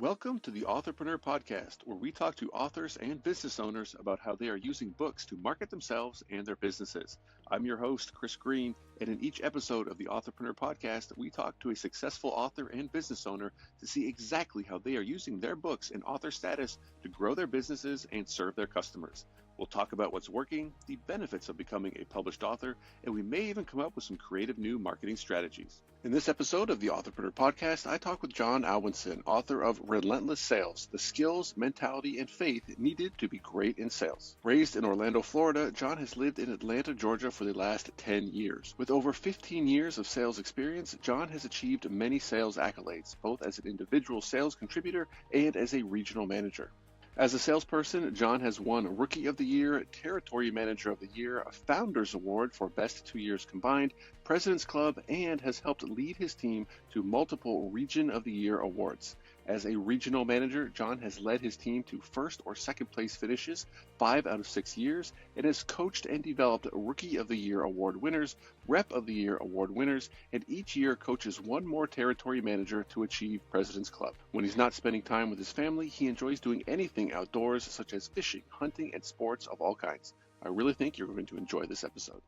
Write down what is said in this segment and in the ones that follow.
Welcome to the Authorpreneur podcast, where we talk to authors and business owners about how they are using books to market themselves and their businesses. I'm your host, Chris Green, and in each episode of the Authorpreneur podcast, we talk to a successful author and business owner to see exactly how they are using their books and author status to grow their businesses and serve their customers. We'll talk about what's working, the benefits of becoming a published author, and we may even come up with some creative new marketing strategies. In this episode of the Authorpreneur podcast, I talk with Jon Alwinson, author of Relentless Sales, the skills, mentality, and faith needed to be great in sales. Raised in Orlando, Florida, Jon has lived in Atlanta, Georgia for the last 10 years. With over 15 years of sales experience, Jon has achieved many sales accolades, both as an individual sales contributor and as a regional manager. As a salesperson, Jon has won Rookie of the Year, Territory Manager of the Year, a Founders Award for Best 2 Years Combined, President's Club, and has helped lead his team to multiple Region of the Year awards. As a regional manager, Jon has led his team to first or second place finishes 5 out of 6 years and has coached and developed Rookie of the Year award winners, Rep of the Year award winners, and each year coaches one more territory manager to achieve President's Club. When he's not spending time with his family, he enjoys doing anything outdoors such as fishing, hunting, and sports of all kinds. I really think you're going to enjoy this episode.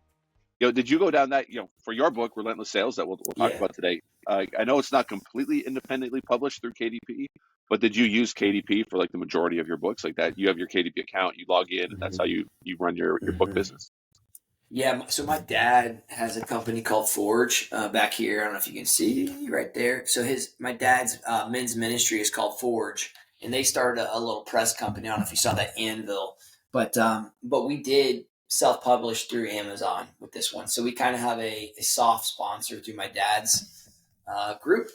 Did you go down that, for your book, Relentless Sales, that we'll talk Yeah. about today? I know it's not completely independently published through KDP, but did you use KDP for like the majority of your books? Like that, you have your KDP account, you log in, and that's how you run your book business. Yeah. So my dad has a company called Forge back here. I don't know if you can see right there. So my dad's men's ministry is called Forge, and they started a little press company. I don't know if you saw that Anvil, but we did self-publish through Amazon with this one. So we kind of have a soft sponsor through my dad's group.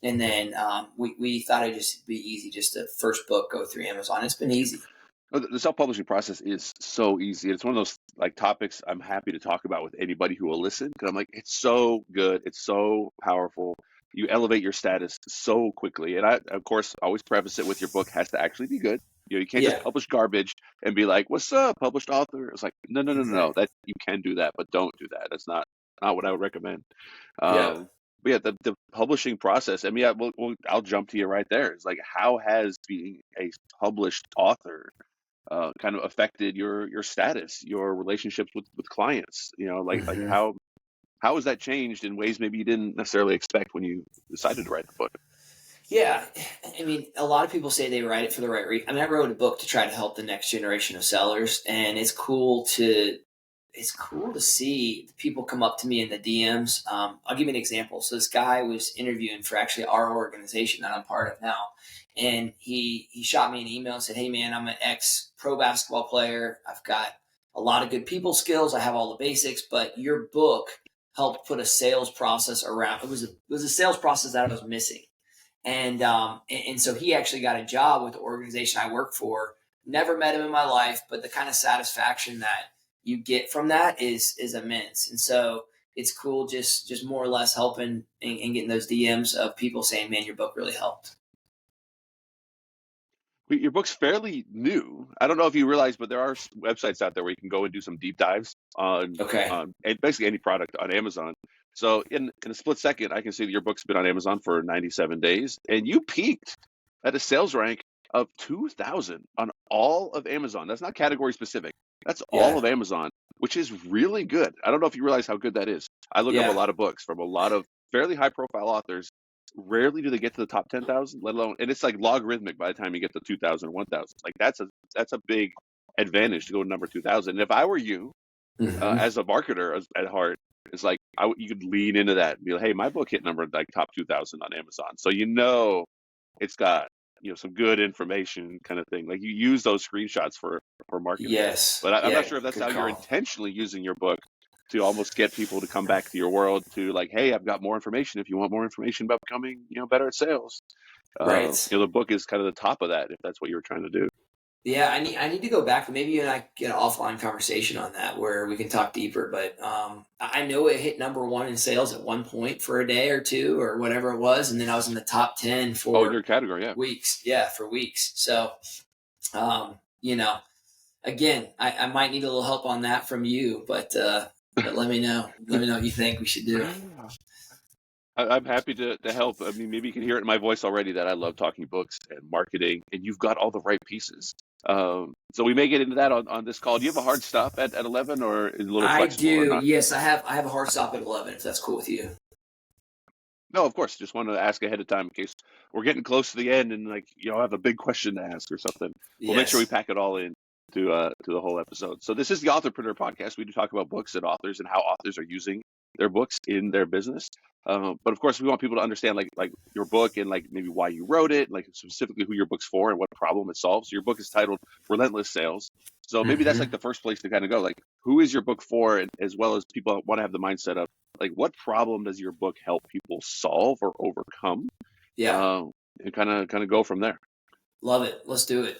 And then we thought it'd just be easy, just the first book go through Amazon. It's been easy. The self-publishing process is so easy. It's one of those like topics I'm happy to talk about with anybody who will listen, because I'm like, it's so good. It's so powerful. You elevate your status so quickly. And I, of course, always preface it with your book has to actually be good. You can't just Yeah, publish garbage and be like, what's up, published author? It's like, no. exactly. That you can do that, but don't do that. That's not what I would recommend. Yeah. But yeah, the publishing process. I mean, yeah, I'll jump to you right there. It's like, how has being a published author kind of affected your status, your relationships with clients? Like how has that changed in ways maybe you didn't necessarily expect when you decided to write the book? Yeah. I mean, a lot of people say they write it for the right reason. I mean, I wrote a book to try to help the next generation of sellers, and it's cool to see people come up to me in the DMs. I'll give you an example. So this guy was interviewing for actually our organization that I'm part of now. And he shot me an email and said, "Hey man, I'm an ex pro basketball player. I've got a lot of good people skills. I have all the basics, but your book helped put a sales process around. It was a sales process that I was missing." And so he actually got a job with the organization I work for. Never met him in my life, but the kind of satisfaction that you get from that is immense. And so it's cool just more or less helping and getting those DMs of people saying, "Man, your book really helped." Your book's fairly new. I don't know if you realize, but there are websites out there where you can go and do some deep dives on Okay. basically any product on Amazon. So in a split second, I can see that your book's been on Amazon for 97 days, and you peaked at a sales rank of 2,000 on all of Amazon. That's not category specific. That's all Yeah. of Amazon, which is really good. I don't know if you realize how good that is. I look up a Yeah. lot of books from a lot of fairly high profile authors. Rarely do they get to the top 10,000, let alone, and it's like logarithmic by the time you get to 2,000 or 1,000. Like that's a big advantage to go to number 2,000. And if I were you, Mm-hmm. as a marketer at heart, it's like you could lean into that and be like, hey, my book hit number like top 2,000 on Amazon. So it's got some good information kind of thing. Like you use those screenshots for marketing. Yes. But I'm not Yeah. sure if that's Good how you're call. intentionally using your book to almost get people to come back to your world to like, hey, I've got more information if you want more information about becoming better at sales. Right. The book is kind of the top of that if that's what you were trying to do. Yeah, I need to go back. Maybe you and I get an offline conversation on that where we can talk deeper. But I know it hit number one in sales at one point for a day or two or whatever it was, and then I was in the top 10 Oh, in for your category, yeah. weeks. Yeah, for weeks. So, um, you know, again, I might need a little help on that from you, but let me know. Let me know what you think we should do. I'm happy to help. I mean, maybe you can hear it in my voice already that I love talking books and marketing, and you've got all the right pieces. So we may get into that on this call. Do you have a hard stop at 11, or is it a little I flexible or do. not? Yes, I have a hard stop at 11, if that's cool with you. No, of course. Just wanted to ask ahead of time in case we're getting close to the end and like have a big question to ask or something. We'll make sure we Yes. pack it all in to the whole episode. So this is the Authorpreneur podcast. We do talk about books and authors and how authors are using their books in their business. But of course, we want people to understand like your book and like maybe why you wrote it, like specifically who your book's for and what problem it solves. Your book is titled Relentless Sales. So maybe that's like Hmm. the first place to kind of go. Like, who is your book for, and as well as people want to have the mindset of like what problem does your book help people solve or overcome, Yeah. uh, and kind of go from there. Love it. Let's do it.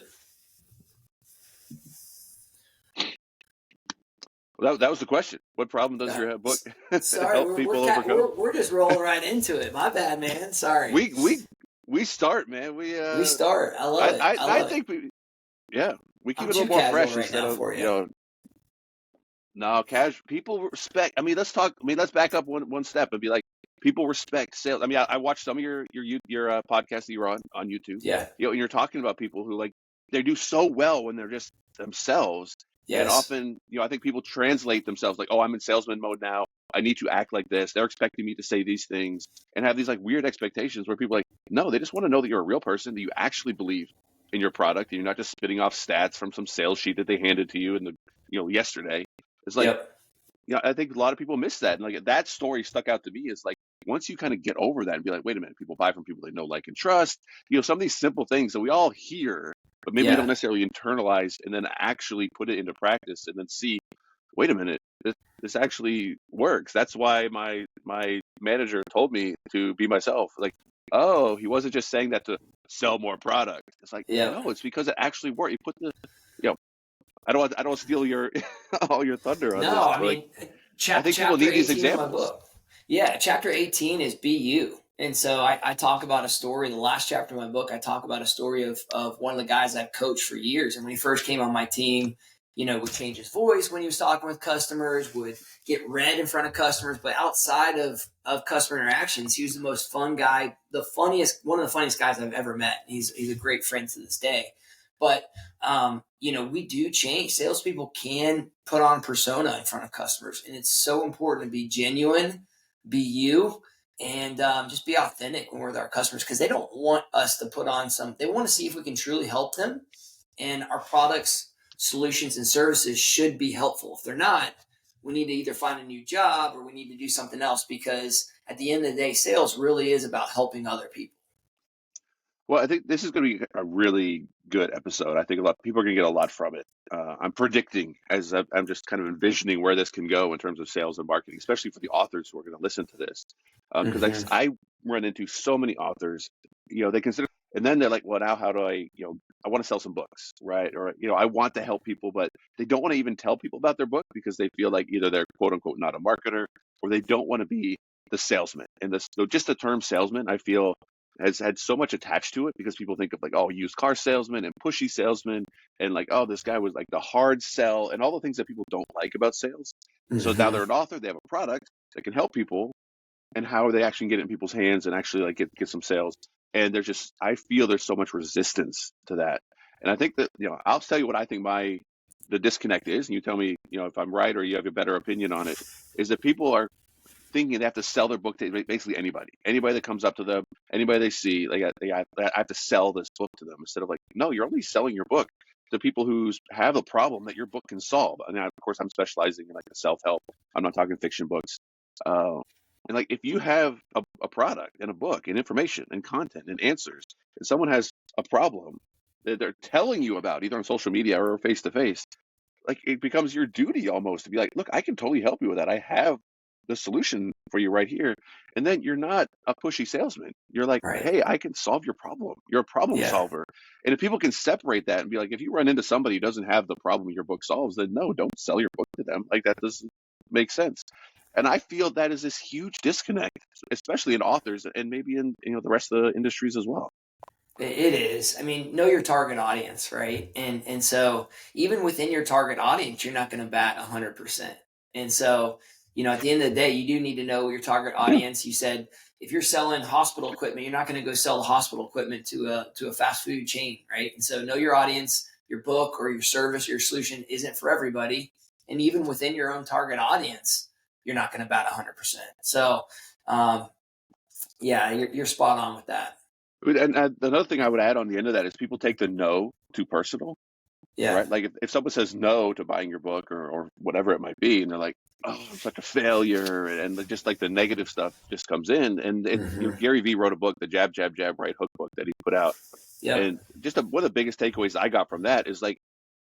Well, that was the question. What problem does Uh, your book Sorry, help people overcome? we're just rolling right into it. My bad, man. Sorry. We start, man. We start. I love it. I I love it. think yeah, we keep I'm it a too little more casual fresh right instead now of for you. no casual. People respect. I mean, let's talk. I mean, let's back up one step and be like, people respect sales. I mean, I watched some of your podcast that you were on YouTube. Yeah. And you're talking about people who like they do so well when they're just themselves. And Yes. often, I think people translate themselves like, oh, I'm in salesman mode now. I need to act like this. They're expecting me to say these things and have these like weird expectations where people are like, no, they just want to know that you're a real person, that you actually believe in your product, and you're not just spitting off stats from some sales sheet that they handed to you in yesterday. It's like, Yep. I think a lot of people miss that. And like that story stuck out to me is like, once you kind of get over that and be like, wait a minute, people buy from people they know, like, and trust, some of these simple things that we all hear, but maybe we don't Yeah. necessarily internalize and then actually put it into practice and then see, wait a minute, this actually works. That's why my manager told me to be myself. Like, oh, he wasn't just saying that to sell more product. It's like, Yep. no, it's because it actually worked. You put you know, I don't want to steal your all your thunder on this, No, I but like, mean, I think people chapter need these 18 of my examples. book. Yeah, chapter 18 is be you. And so I talk about a story. The last chapter of my book, I talk about a story of one of the guys I've coached for years. And when he first came on my team, would change his voice when he was talking with customers, would get red in front of customers. But outside of customer interactions, he was the most fun guy, one of the funniest guys I've ever met. He's a great friend to this day. But we do change. Salespeople can put on persona in front of customers, and it's so important to be genuine, be you, and just be authentic when we're with our customers because they don't want us to put on some. They want to see if we can truly help them, and our products, solutions, and services should be helpful. If they're not, we need to either find a new job or we need to do something else because at the end of the day, sales really is about helping other people. Well, I think this is going to be a really good episode. I think a lot people are going to get a lot from it. I'm predicting, as I'm just kind of envisioning where this can go in terms of sales and marketing, especially for the authors who are going to listen to this. Because Mm-hmm. I run into so many authors, they consider, and then they're like, well, now how do I want to sell some books, right? Or, I want to help people, but they don't want to even tell people about their book because they feel like either they're quote unquote not a marketer or they don't want to be the salesman. And so just the term salesman, I feel has had so much attached to it because people think of like, oh, used car salesman and pushy salesman and like, oh, this guy was like the hard sell and all the things that people don't like about sales. So now Mm-hmm. they're an author, they have a product that can help people, and how are they actually get it in people's hands and actually like get some sales? And I feel there's so much resistance to that. And I think that, I'll tell you what I think the disconnect is, and you tell me, if I'm right or you have a better opinion on it, is that people are thinking they have to sell their book to basically anybody that comes up to them, anybody they see, like I have to sell this book to them instead of like, no, you're only selling your book to people who have a problem that your book can solve. And of course, I'm specializing in like the self-help. I'm not talking fiction books. Uh, and like, if you have a product and a book and information and content and answers, and someone has a problem that they're telling you about either on social media or face to face, like it becomes your duty almost to be like, look, I can totally help you with that. I have the solution for you right here. And then you're not a pushy salesman. You're like, Right. hey, I can solve your problem. You're a problem Yeah. solver. And if people can separate that and be like, if you run into somebody who doesn't have the problem your book solves, then no, don't sell your book to them. Like that doesn't make sense. And I feel that is this huge disconnect, especially in authors and maybe in the rest of the industries as well. It is. I mean, know your target audience, right? And so even within your target audience, you're not going to bat 100%. And so, at the end of the day, you do need to know your target audience. You said, if you're selling hospital equipment, you're not going to go sell the hospital equipment to a fast food chain, right? And so know your audience. Your book or your service or your solution isn't for everybody. And even within your own target audience, you're not going to bat 100%. So, yeah, you're spot on with that. And another thing I would add on the end of that is people take the no too personal. Yeah. Right. Like if someone says no to buying your book or whatever it might be, and they're like, oh, I'm such a failure. And just like the negative stuff just comes in. And Gary Vee wrote a book, the Jab, Jab, Jab, Right Hook book that he put out. Yep. And just one of the biggest takeaways I got from that is like,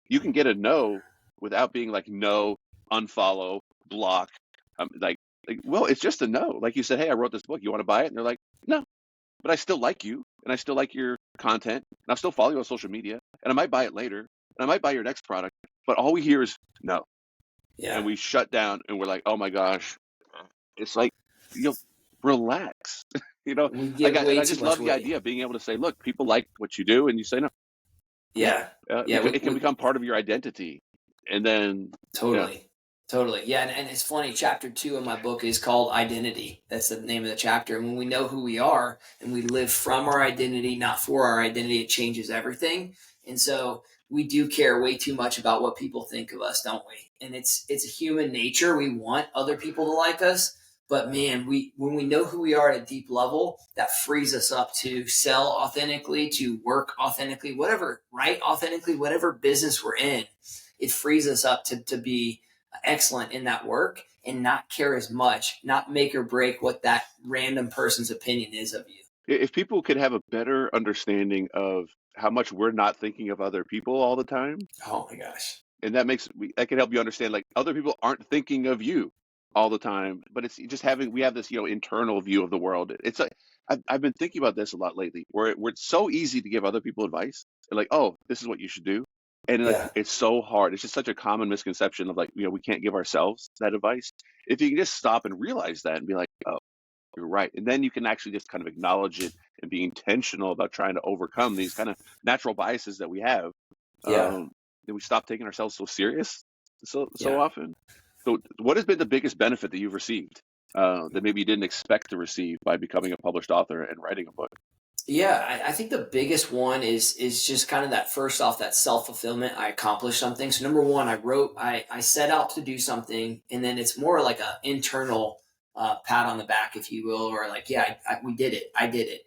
you can get a no without being like, no, unfollow, block. Like, well, it's just a no. Like you said, hey, I wrote this book. You want to buy it? And they're like, no, but I still like you. And I still like your content. And I'll still follow you on social media. And I might buy it later. And I might buy your next product. But all we hear is no. Yeah. And we shut down and we're like, oh my gosh. It's like, relax. I just love the idea of being able to say, look, people like what you do. And you say no. Yeah. It can become part of your identity. And then. Totally. Yeah. And it's funny. Chapter 2 of my book is called Identity. That's the name of the chapter. And when we know who we are and we live from our identity, not for our identity, it changes everything. And so we do care way too much about what people think of us, don't we? And it's a human nature. We want other people to like us. But man, when we know who we are at a deep level, that frees us up to sell authentically, to work authentically, authentically, whatever business we're in. It frees us up to be excellent in that work and not care as much, not make or break what that random person's opinion is of you. If people could have a better understanding of how much we're not thinking of other people all the time. Oh my gosh. And that can help you understand, like, other people aren't thinking of you all the time, but it's just we have this, internal view of the world. It's like, I've been thinking about this a lot lately, where it's so easy to give other people advice. And like, oh, this is what you should do. And it's so hard. It's just such a common misconception of like, we can't give ourselves that advice. If you can just stop and realize that and be like, oh, you're right. And then you can actually just kind of acknowledge it and be intentional about trying to overcome these kind of natural biases that we have. Then we stop taking ourselves so serious so often. So what has been the biggest benefit that you've received that maybe you didn't expect to receive by becoming a published author and writing a book? Yeah, I think the biggest one is just kind of that, first off, that self-fulfillment. I accomplished something. So number one, I set out to do something, and then it's more like an internal pat on the back, if you will, or like, we did it. I did it.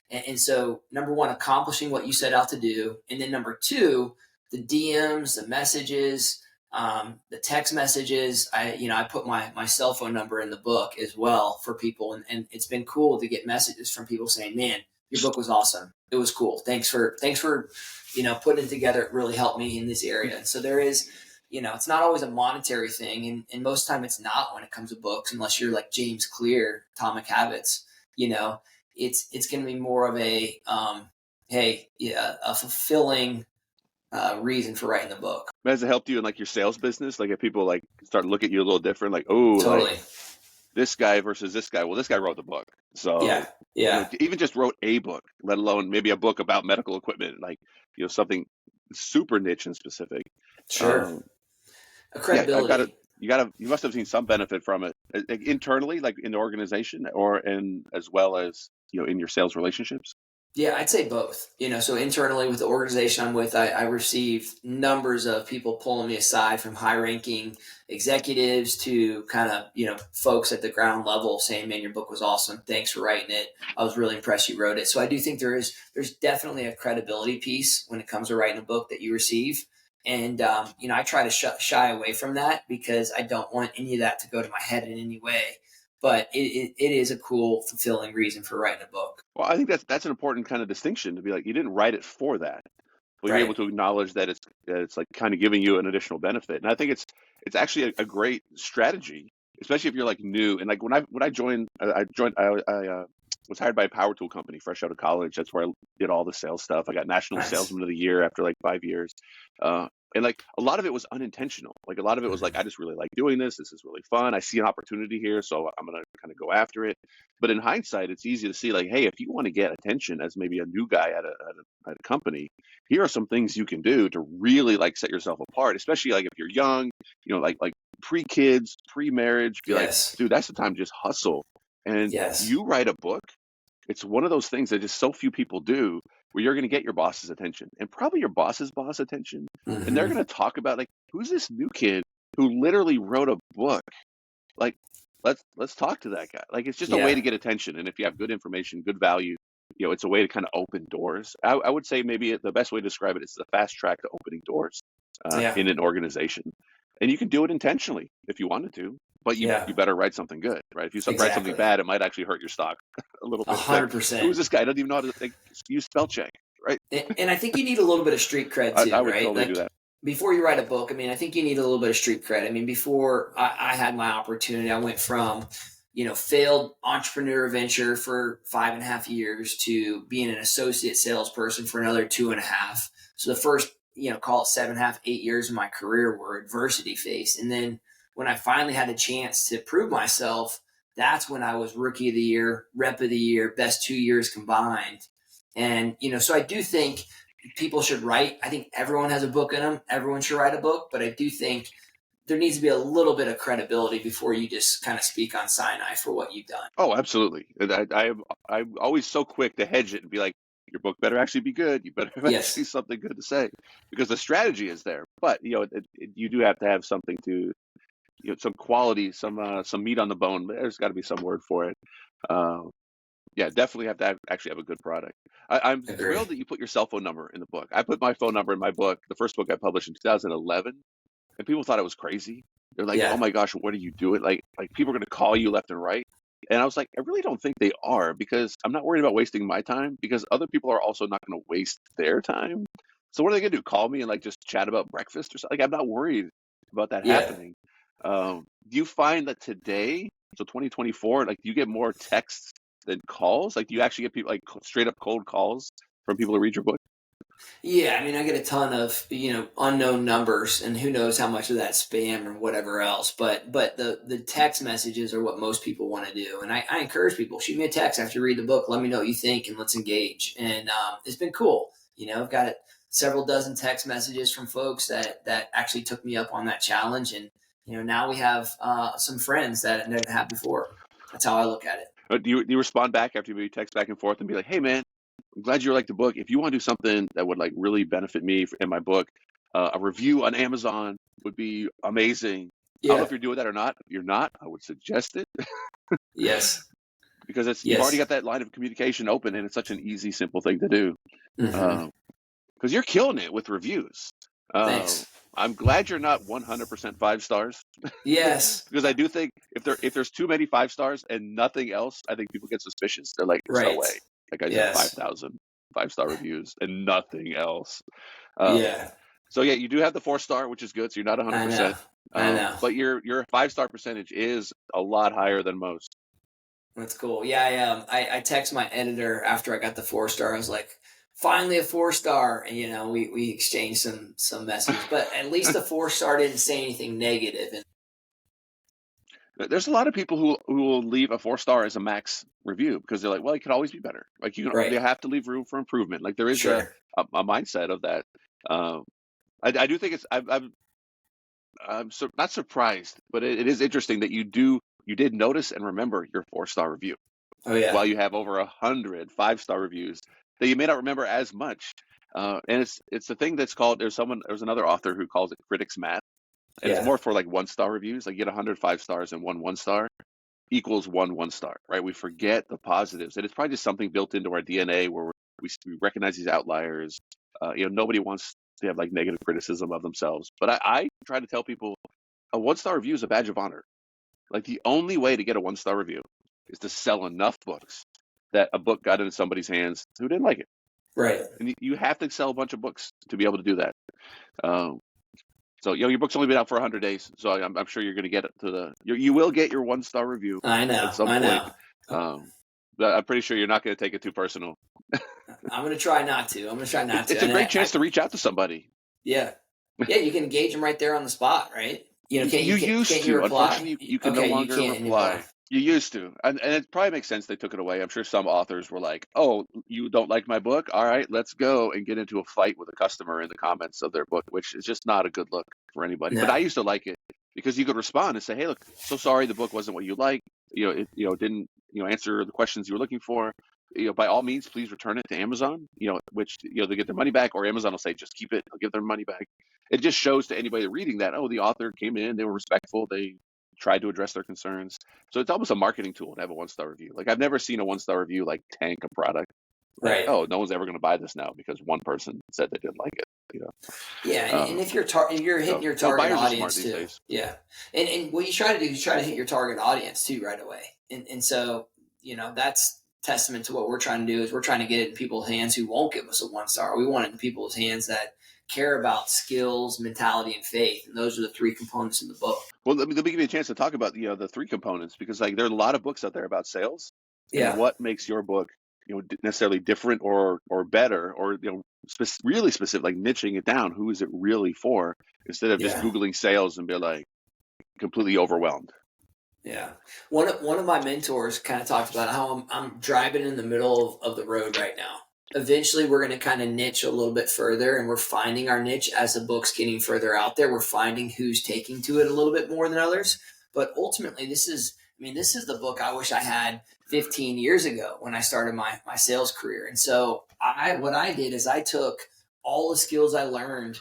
And so number one, accomplishing what you set out to do. And then number two, the DMs, the messages, the text messages. I put my cell phone number in the book as well for people. And it's been cool to get messages from people saying, man, your book was awesome. It was cool. Thanks for, putting it together. It really helped me in this area. And so there is, it's not always a monetary thing. And most time it's not when it comes to books, unless you're like James Clear, Atomic Habits, it's going to be more of a fulfilling reason for writing the book. Has it helped you in like your sales business? Like if people like start to look at you a little different, like, oh, totally. Like, this guy versus this guy. Well, this guy wrote the book. So even just wrote a book, let alone maybe a book about medical equipment, like, something super niche and specific. Sure. A credibility. You must have seen some benefit from it internally, like in the organization as well as, in your sales relationships. Yeah, I'd say both. So internally with the organization I'm with, I receive numbers of people pulling me aside, from high-ranking executives to kind of, folks at the ground level saying, man, your book was awesome. Thanks for writing it. I was really impressed you wrote it. So I do think there's definitely a credibility piece when it comes to writing a book that you receive. And, I try to shy away from that because I don't want any of that to go to my head in any way. But it is a cool, fulfilling reason for writing a book. Well, I think that's an important kind of distinction, to be like, you didn't write it for that. But you're able to acknowledge that it's like kind of giving you an additional benefit. And I think it's actually a great strategy, especially if you're like new. And like when I joined, I was hired by a power tool company fresh out of college. That's where I did all the sales stuff. I got National Salesman of the Year after like 5 years. And like a lot of it was unintentional. Like a lot of it was like, I just really like doing this. This is really fun. I see an opportunity here, so I'm going to kind of go after it. But in hindsight, it's easy to see like, hey, if you want to get attention as maybe a new guy at a company, here are some things you can do to really like set yourself apart, especially like if you're young, like pre-kids, pre-marriage, be like, dude, that's the time to just hustle And Yes. you write a book, it's one of those things that just so few people do, where you're going to get your boss's attention and probably your boss's boss attention. And they're Hmm. going to talk about, like, who's this new kid who literally wrote a book? Like, let's talk to that guy. Like, it's just a way Yeah. to get attention. And if you have good information, good value, it's a way to kind of open doors. I would say maybe the best way to describe it is the fast track to opening doors Yeah. in an organization. And you can do it intentionally if you wanted to, but you Yeah. better write something good, right? If you write something Exactly. bad, it might actually hurt your stock a little A bit. Like, hundred who is percent. this guy? I don't even know how to, like, use spell check, right? And I think you need a little bit of street cred I too, would right? totally do Like that. before you write a book, I mean, I think you need a little bit of street cred. I mean, before I had my opportunity, I went from, failed entrepreneur venture for 5.5 years to being an associate salesperson for another 2.5. So the first, call it 7.5, 8 years of my career were adversity faced. And then when I finally had a chance to prove myself, that's when I was rookie of the year, rep of the year, best 2 years combined. And, so I do think people should write. I think everyone has a book in them. Everyone should write a book, but I do think there needs to be a little bit of credibility before you just kind of speak on Sinai for what you've done. Oh, absolutely. And I'm always so quick to hedge it and be like, your book better actually be good. You better have actually Yes. something good to say, because the strategy is there. But you do have to have something to, some quality, some meat on the bone. There's got to be some word for it. Yeah, definitely have to actually have a good product. I'm Agree. thrilled that you put your cell phone number in the book. I put my phone number in my book, the first book I published in 2011, and people thought it was crazy. They're like, "Oh Yeah. my gosh, what are you doing?" Like people are going to call you left and right. And I was like, I really don't think they are, because I'm not worried about wasting my time, because other people are also not going to waste their time. So what are they going to do? Call me and like just chat about breakfast or something? Like, I'm not worried about that Yeah. happening. Do you find that today, so 2024, like, do you get more texts than calls? Like, do you actually get people like straight up cold calls from people who read your book? Yeah. I mean, I get a ton of, unknown numbers, and who knows how much of that spam or whatever else. But the text messages are what most people want to do. And I encourage people, shoot me a text after you read the book. Let me know what you think and let's engage. And it's been cool. I've got several dozen text messages from folks that actually took me up on that challenge. And, now we have some friends that I didn't have before. That's how I look at it. Do you respond back after you text back and forth and be like, "Hey man, I'm glad you like the book. If you want to do something that would like really benefit me in my book, a review on Amazon would be amazing." I don't know Yeah. if you're doing that or not. If you're not, I would suggest it, Yes. because you've already Yes. got that line of communication open, and it's such an easy, simple thing to do. Hmm. Because you're killing it with reviews. Uh, Thanks. I'm glad you're not 100% 5 stars, Yes. because I do think if there's too many 5 stars and nothing else, I think people get suspicious. They're like, "There's no Right. way that guy's got Yes. 5,000 5-star reviews and nothing else." Uh, Yeah. so yeah, you do have the 4-star, which is good. So you're not I know. 100%, I know. but your 5-star percentage is a lot higher than most. That's cool. Yeah. I text my editor after I got the 4-star. I was like, finally a 4-star. And we exchanged some messages, but at least the 4-star didn't say anything negative. And There's a lot of people who will leave a 4-star as a max review, because they're like, well, it could always be better. Like, right. you have to leave room for improvement. Like, there is a Sure. a mindset of that. Um, I do think I'm not surprised, but it is interesting that you did notice and remember your 4-star review, Oh yeah. while you have over 100 5-star reviews that you may not remember as much. And it's the thing that's called, there's another author who calls it critics math, and it's Yeah. more for like 1-star reviews. Like, you get 100 5-stars and 1-1-star equals 1-1-star, right? We forget the positives, and it's probably just something built into our DNA where we recognize these outliers. Nobody wants to have like negative criticism of themselves, but I try to tell people a 1-star review is a badge of honor. Like, the only way to get a 1-star review is to sell enough books that a book got into somebody's hands who didn't like it, Right. and you have to sell a bunch of books to be able to do that. Um, so your book's only been out for 100 days, so I'm sure you're going to get it you will get your 1-star review I at know. some I point. know. But I'm pretty sure you're not going to take it too personal. I'm gonna try not to. I'm gonna try not to. It's a And great chance to reach out to somebody. yeah, yeah. You can engage them right there on the spot, right? You used Can't you to. reply? Unfortunately, you can no Okay, you longer can't anymore. reply. You used to, and it probably makes sense they took it away. I'm sure some authors were like, "Oh, you don't like my book? All right, let's go and get into a fight with a customer in the comments of their book," which is just not a good look for anybody. But I No. used to like it, because you could respond and say, "Hey, look, so sorry the book wasn't what you liked. It answer the questions you were looking for, by all means, please return it to Amazon, which, they get their money back, or Amazon will say, just keep it, I'll give their money back. It just shows to anybody reading that, oh, the author came in, they were respectful, they tried to address their concerns. So it's almost a marketing tool to have a 1-star review. Like, I've never seen a 1-star review like tank a product. Like, Right. oh, no one's ever going to buy this now because one person said they didn't like it. Yeah, and if you're hitting your target audience too, yeah, and what you try to do is try to hit your target audience too right away, and so that's testament to what we're trying to do. Is we're trying to get it in people's hands who won't give us a 1-star. We want it in people's hands that care about skills, mentality, and faith, and those are the 3 components in the book. Well, let me give you a chance to talk about the 3 components, because like there are a lot of books out there about sales, and what makes your book necessarily different or better, or really specific, like niching it down. Who is it really for, instead of just Googling sales and be like completely overwhelmed? Yeah, one of my mentors kind of talked about how I'm driving in the middle of the road right now. Eventually, we're going to kind of niche a little bit further, and we're finding our niche as the book's getting further out there. We're finding who's taking to it a little bit more than others. But ultimately, this is the book I wish I had 15 years ago when I started my sales career. And so what I did is I took all the skills I learned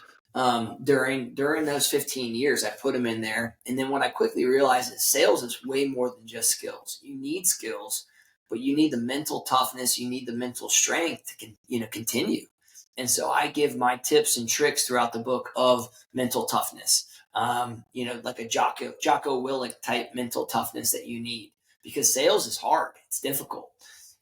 during those 15 years, I put them in there. And then what I quickly realized is sales is way more than just skills. You need skills, but you need the mental toughness. You need the mental strength to continue. And so I give my tips and tricks throughout the book of mental toughness. Like a Jocko Willink type mental toughness that you need, because sales is hard. It's difficult.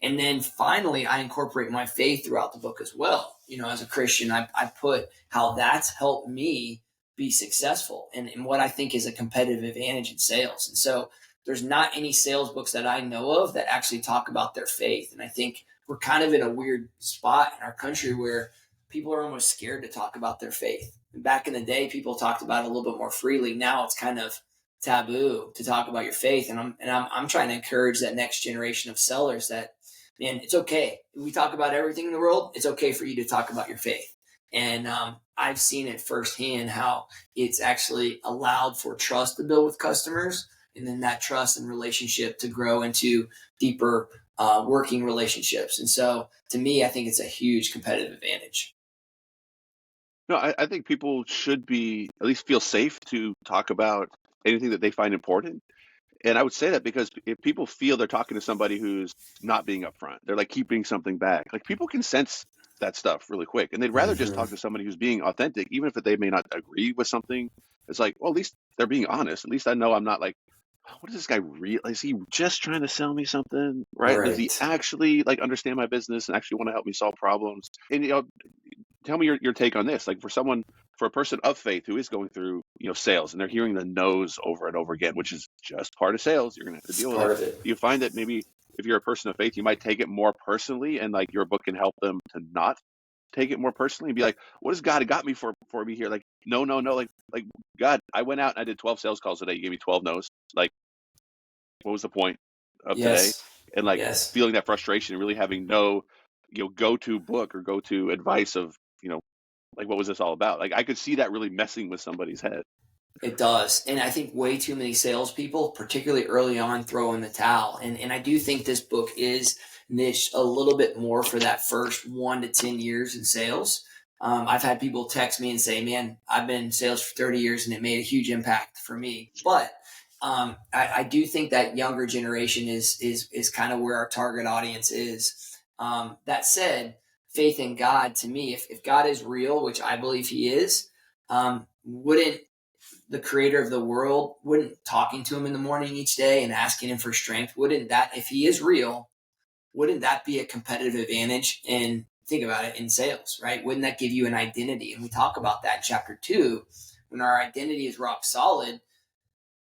And then finally, I incorporate my faith throughout the book as well. As a Christian, I put how that's helped me be successful and what I think is a competitive advantage in sales. And so there's not any sales books that I know of that actually talk about their faith. And I think we're kind of in a weird spot in our country where people are almost scared to talk about their faith. And back in the day, people talked about it a little bit more freely. Now it's kind of taboo to talk about your faith. And I'm trying to encourage that next generation of sellers that, man, it's okay. We talk about everything in the world. It's okay for you to talk about your faith. And I've seen it firsthand how it's actually allowed for trust to build with customers, and then that trust and relationship to grow into deeper working relationships. And so to me, I think it's a huge competitive advantage. No, I think people should at least feel safe to talk about anything that they find important. And I would say that because if people feel they're talking to somebody who's not being upfront, they're like keeping something back. Like, people can sense that stuff really quick, and they'd rather just talk to somebody who's being authentic, even if they may not agree with something. It's like, well, at least they're being honest. At least I know I'm not like, what is this guy real? Is he just trying to sell me something? Right? Does he actually like understand my business and actually want to help me solve problems? And tell me your take on this. Like, for a person of faith who is going through sales, and they're hearing the no's over and over again, which is just part of sales, you're gonna have to deal with it. Do you find that maybe if you're a person of faith, you might take it more personally, and like your book can help them to not take it more personally and be like, what has God got me for me here? Like, no, like God, I went out and I did 12 sales calls today, you gave me 12 no's. Like, what was the point of today? And like feeling that frustration and really having no go-to book or go-to advice of like, what was this all about? Like, I could see that really messing with somebody's head. It does. And I think way too many salespeople, particularly early on, throw in the towel. And I do think this book is niched a little bit more for that first 1 to 10 years in sales. I've had people text me and say, man, I've been in sales for 30 years and it made a huge impact for me. But I do think that younger generation is kind of where our target audience is. That said, faith in God, to me, if God is real, which I believe he is, wouldn't the creator of the world, wouldn't talking to him in the morning each day and asking him for strength, wouldn't that, if he is real, wouldn't that be a competitive advantage? And think about it, in sales, right? Wouldn't that give you an identity? And we talk about that in chapter 2. When our identity is rock solid,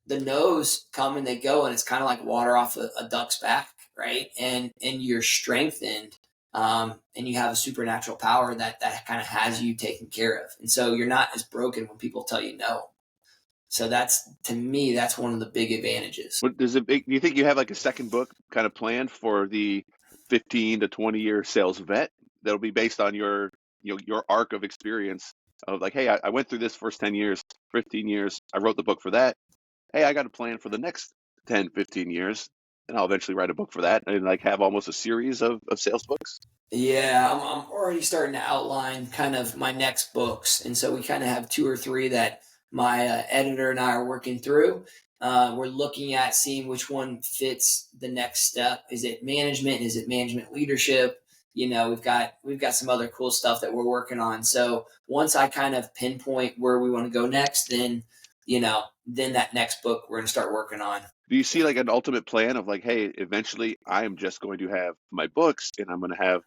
the no's come and they go, and it's kind of like water off a duck's back, right? And you're strengthened, and you have a supernatural power that kind of has you taken care of. And so you're not as broken when people tell you no. So to me, that's one of the big advantages. Do you think you have like a second book kind of planned for the 15 to 20 year sales vet that'll be based on your arc of experience of like, hey, I went through this first 10 years, 15 years. I wrote the book for that. Hey, I got a plan for the next 10, 15 years. and I'll eventually write a book for that and like have almost a series of sales books. Yeah, I'm already starting to outline kind of my next books. And so we kind of have two or three that my editor and I are working through. We're looking at seeing which one fits the next step. Is it management? Is it management leadership? We've got some other cool stuff that we're working on. So once I kind of pinpoint where we want to go next, then that next book we're going to start working on. Do you see like an ultimate plan of like, hey, eventually I am just going to have my books and I'm going to have,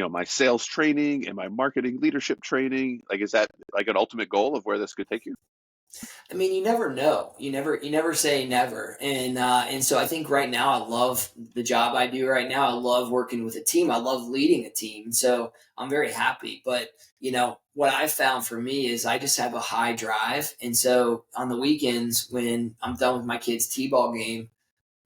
my sales training and my marketing leadership training? Like, is that like an ultimate goal of where this could take you? I mean, you never know. You never say never. And so I think right now I love the job I do right now. I love working with a team. I love leading a team. So I'm very happy. But what I found for me is I just have a high drive. And so on the weekends when I'm done with my kids' t-ball game,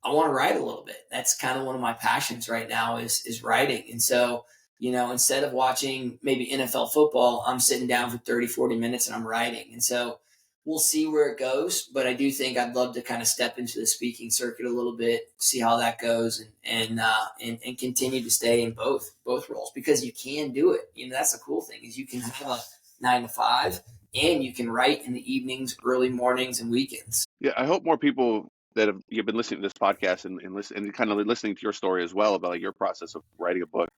I want to write a little bit. That's kind of one of my passions right now is writing. And so, instead of watching maybe NFL football, I'm sitting down for 30, 40 minutes and I'm writing. And so we'll see where it goes. But I do think I'd love to kind of step into the speaking circuit a little bit, see how that goes and continue to stay in both roles because you can do it. That's the cool thing is you can have a 9 to 5 and you can write in the evenings, early mornings and weekends. Yeah, I hope more people that you've been listening to this podcast and listen and kind of listening to your story as well about like your process of writing a book,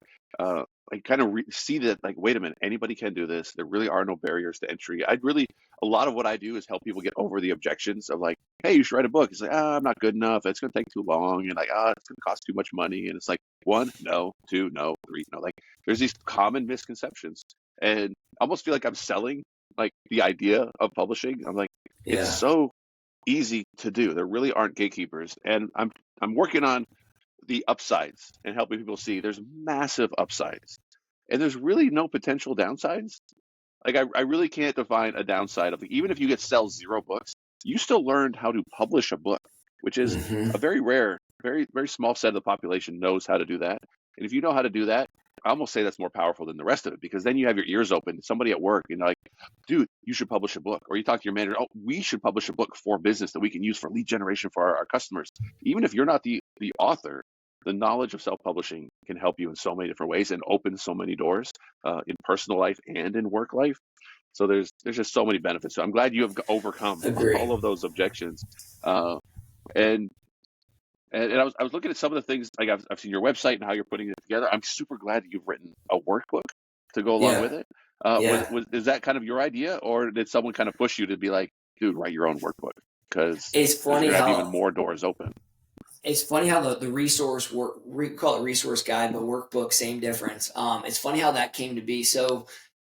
like kind of see that like, wait a minute, anybody can do this. There really are no barriers to entry. A lot of what I do is help people get over the objections of like, hey, you should write a book. It's like, I'm not good enough. It's going to take too long. And like, it's going to cost too much money. And it's like, one, no, two, no, three, no. Like there's these common misconceptions and I almost feel like I'm selling like the idea of publishing. I'm like, it's Yeah. so easy to do. There really aren't gatekeepers. And I'm working on the upsides and helping people see there's massive upsides. And there's really no potential downsides. Like I really can't define a downside of even if you get sell 0 books, you still learned how to publish a book, which is Mm-hmm. a very rare, very, very small set of the population knows how to do that. And if you know how to do that, I almost say that's more powerful than the rest of it because then you have your ears open. Somebody at work, like, dude, you should publish a book. Or you talk to your manager, oh, we should publish a book for business that we can use for lead generation for our customers. Even if you're not the author, the knowledge of self-publishing can help you in so many different ways and open so many doors in personal life and in work life. So there's just so many benefits. So I'm glad you have overcome Agree. all of those objections. And I was looking at some of the things like I've seen your website and how you're putting it together. I'm super glad that you've written a workbook to go along Yeah. with it. Yeah. Is that kind of your idea, or did someone kind of push you to be like, dude, write your own workbook because It's you're funny gonna have even how more doors open? it's funny how the resource work we call it resource guide, but workbook, same difference. It's funny how that came to be. So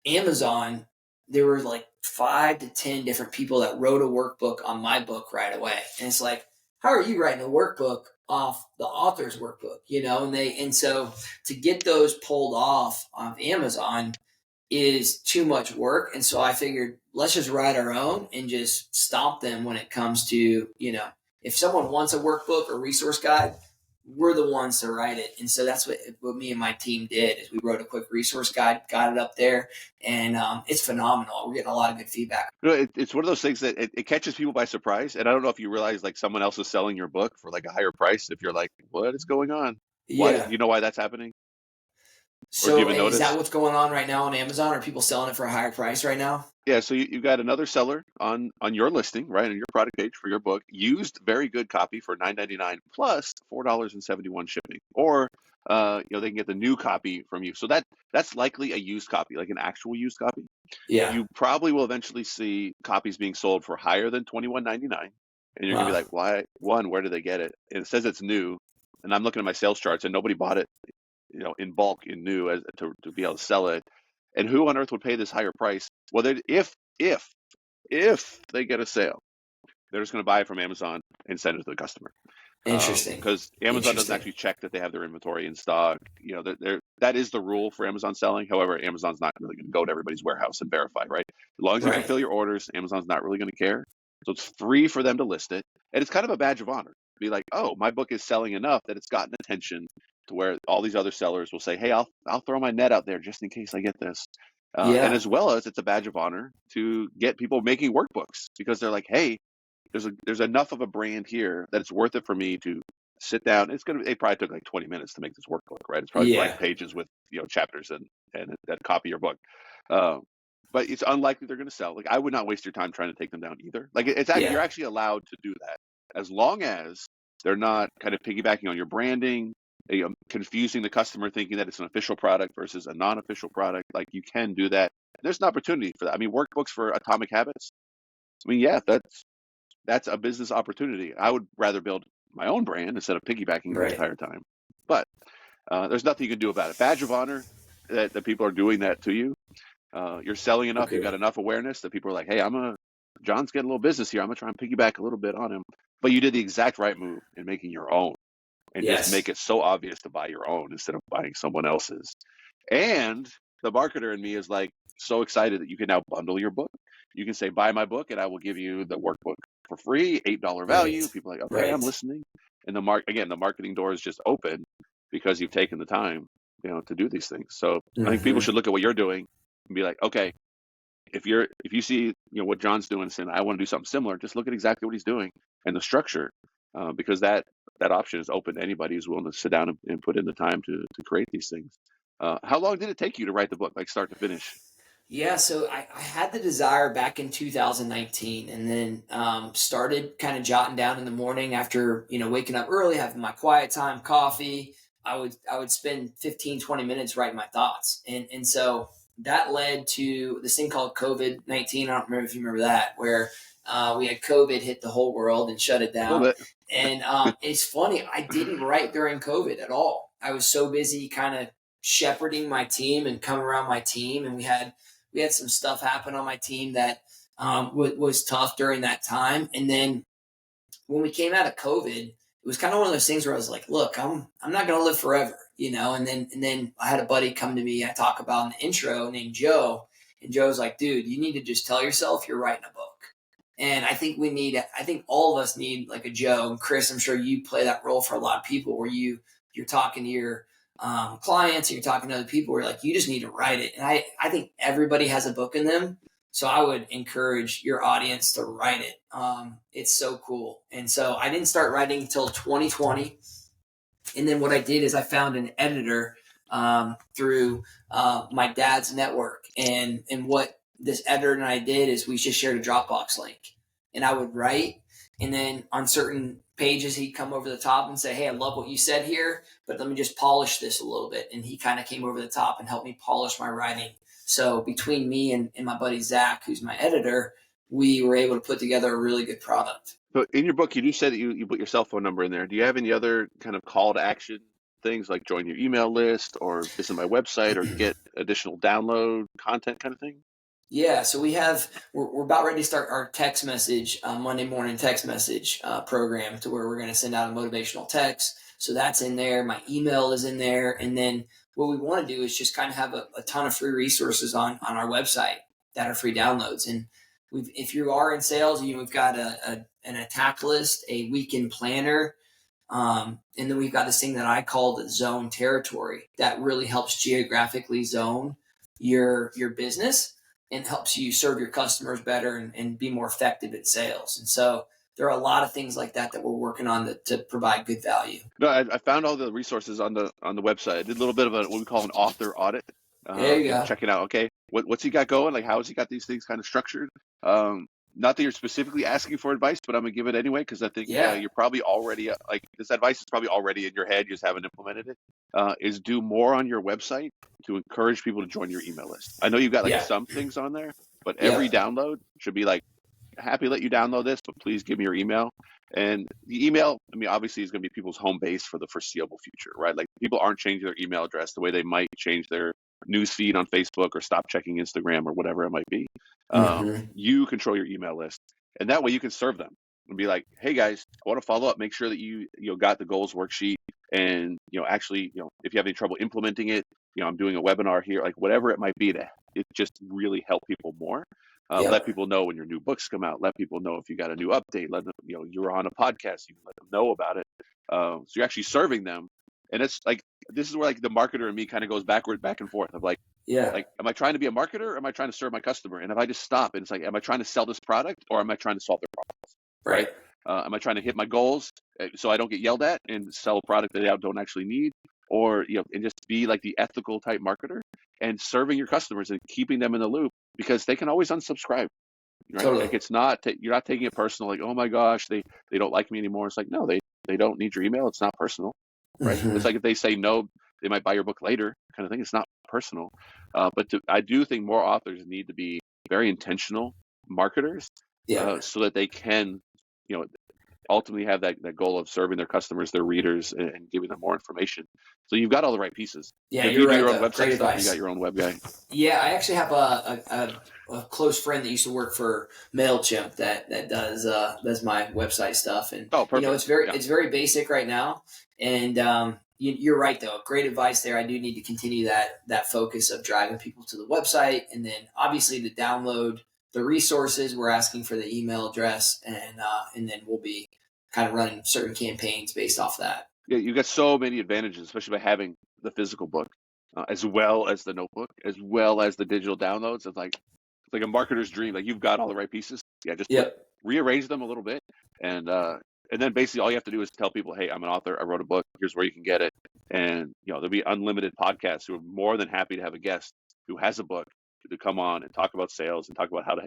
Amazon, there were like 5 to 10 different people that wrote a workbook on my book right away. And it's like, how are you writing a workbook off the author's workbook? And so to get those pulled off of Amazon is too much work. And so I figured let's just write our own and just stomp them when it comes to, if someone wants a workbook or resource guide, we're the ones to write it. And so that's what me and my team did is we wrote a quick resource guide, got it up there, and it's phenomenal. We're getting a lot of good feedback. It's one of those things that it catches people by surprise. And I don't know if you realize like someone else is selling your book for like a higher price. If you're like, what is going on? Why? Yeah. You know why that's happening? Or do you So even is that notice? what's going on right now on Amazon? Are people selling it for a higher price right now? Yeah, so you got another seller on your listing, right, on your product page for your book, used very good copy for $9.99 plus $4.71 shipping, or they can get the new copy from you. So that's likely a used copy, like an actual used copy. Yeah. You probably will eventually see copies being sold for higher than $21.99, and you're gonna be Wow. like, why? One, where did they get it? And it says it's new, and I'm looking at my sales charts, and nobody bought it, in bulk, in new, as to be able to sell it. And who on earth would pay this higher price? Well, if they get a sale, they're just going to buy it from Amazon and send it to the customer. Interesting. Because Amazon doesn't Interesting. actually check that they have their inventory in stock. That is the rule for Amazon selling. However, Amazon's not really going to go to everybody's warehouse and verify, right? As long as you Right. fulfill your orders, Amazon's not really going to care. So it's free for them to list it. And it's kind of a badge of honor. Be like, oh, my book is selling enough that it's gotten attention to where all these other sellers will say, hey, I'll throw my net out there just in case I get this. And Yeah. as well as it's a badge of honor to get people making workbooks because they're like, hey, there's enough of a brand here that it's worth it for me to sit down. It probably took like 20 minutes to make this workbook, right? It's probably blank Yeah. pages with, chapters and that copy your book. Uh, but it's unlikely they're going to sell. Like, I would not waste your time trying to take them down either. Like, Yeah. you're actually allowed to do that as long as they're not kind of piggybacking on your branding, confusing the customer, thinking that it's an official product versus a non-official product. Like, you can do that. There's an opportunity for that. I mean, workbooks for Atomic Habits. I mean, yeah, that's a business opportunity. I would rather build my own brand instead of piggybacking the Right. entire time. But there's nothing you can do about it. Badge of honor that people are doing that to you. You're selling enough. You've got Okay. enough awareness that people are like, hey, Jon's getting a little business here. I'm going to try and piggyback a little bit on him. But you did the exact right move in making your own and just make Yes. it so obvious to buy your own instead of buying someone else's. And the marketer in me is like so excited that you can now bundle your book. You can say, buy my book and I will give you the workbook for free, $8 Right. value. People are like, okay, I'm Right. listening. And the marketing door is just open because you've taken the time, to do these things. So I think people Mm-hmm. should look at what you're doing and be like, okay, if you see, what Jon's doing and saying, I want to do something similar, just look at exactly what he's doing and the structure, because that option is open to anybody who's willing to sit down and put in the time to create these things. How long did it take you to write the book, like start to finish? Yeah, so I had the desire back in 2019, and then started kind of jotting down in the morning after waking up early, having my quiet time, coffee. I would spend 15, 20 minutes writing my thoughts, and so that led to this thing called COVID-19. I don't remember if you remember that, where we had COVID hit the whole world and shut it A little down. bit. And it's funny, I didn't write during COVID at all. I was so busy kind of shepherding my team and coming around my team, and we had some stuff happen on my team that was tough during that time. And then when we came out of COVID, it was kind of one of those things where I was like, look, I'm not going to live forever, And then I had a buddy come to me. I talk about in the intro named Joe, and Joe's like, dude, you need to just tell yourself you're writing a book. And I think all of us need like a Joe. And Chris, I'm sure you play that role for a lot of people where you're talking to your clients, and you're talking to other people where you're like, you just need to write it. And I think everybody has a book in them. So I would encourage your audience to write it. It's so cool. And so I didn't start writing until 2020. And then what I did is I found an editor through my dad's network. And what this editor and I did is we just shared a Dropbox link. And I would write. And then on certain pages, he'd come over the top and say, hey, I love what you said here, but let me just polish this a little bit. And he kind of came over the top and helped me polish my writing. So between me and my buddy Zach, who's my editor, we were able to put together a really good product. So in your book, you do say that you put your cell phone number in there. Do you have any other kind of call to action things like join your email list or visit my website or get additional download content kind of thing? Yeah, so we're about ready to start our text message, Monday morning text message program, to where we're going to send out a motivational text. So that's in there. My email is in there. And then what we want to do is just kind of have a ton of free resources on our website that are free downloads. And if you are in sales, we've got an attack list, a weekend planner, and then we've got this thing that I call the zone territory that really helps geographically zone your business and helps you serve your customers better and be more effective at sales. And so there are a lot of things like that we're working on to provide good value. No, I found all the resources on the website. I did a little bit of what we call an author audit. There you Just go. checking out, okay, what's he got going? Like, how has he got these things kind of structured? Not that you're specifically asking for advice, but I'm gonna give it anyway because I think Yeah. you're probably already like this advice is probably already in your head. You just haven't implemented it. Is do more on your website to encourage people to join your email list. I know you've got like Yeah. some things on there, but every Yep. download should be like, happy to let you download this, but please give me your email. And the email, I mean, obviously is going to be people's home base for the foreseeable future, right? Like people aren't changing their email address the way they might change their news feed on Facebook or stop checking Instagram or whatever it might be. Mm-hmm. You control your email list, and that way you can serve them and be like, "Hey guys, I want to follow up. Make sure that you got the goals worksheet, and actually, if you have any trouble implementing it, I'm doing a webinar here, like whatever it might be to it just really help people more." Let Yep. people know when your new books come out. Let people know if you got a new update. Let them, you're on a podcast. You can let them know about it. So you're actually serving them, and it's like this is where like the marketer and me kind of goes back and forth of like, Yeah. am I trying to be a marketer or am I trying to serve my customer? And if I just stop and it's like, am I trying to sell this product or am I trying to solve their problem? Right. Right? Am I trying to hit my goals so I don't get yelled at and sell a product that I don't actually need? Or, and just be like the ethical type marketer and serving your customers and keeping them in the loop, because they can always unsubscribe, right? Totally. Like it's not, you're not taking it personal. Like, oh my gosh, they don't like me anymore. It's like, no, they don't need your email. It's not personal, right? Hmm. It's like if they say no, they might buy your book later kind of thing. It's not personal. I do think more authors need to be very intentional marketers, Yeah. so that they can, you know, ultimately have that goal of serving their customers, their readers, and giving them more information. So you've got all the right pieces. Yeah, Do you're you do right your own though. website Great stuff? You got advice. your own web guy? Yeah, I actually have a close friend that used to work for MailChimp that does my website stuff, and Oh, perfect. it's very basic right now. And you're right though. Great advice there. I do need to continue that focus of driving people to the website, and then obviously to download the resources. We're asking for the email address, and then we'll be kind of running certain campaigns based off that. Yeah, you've got so many advantages, especially by having the physical book, as well as the notebook, as well as the digital downloads. It's like a marketer's dream. Like you've got all the right pieces. Yeah, just Yep. rearrange them a little bit, and then basically all you have to do is tell people, hey, I'm an author. I wrote a book. Here's where you can get it. And there'll be unlimited podcasts who are more than happy to have a guest who has a book to come on and talk about sales and talk about how to,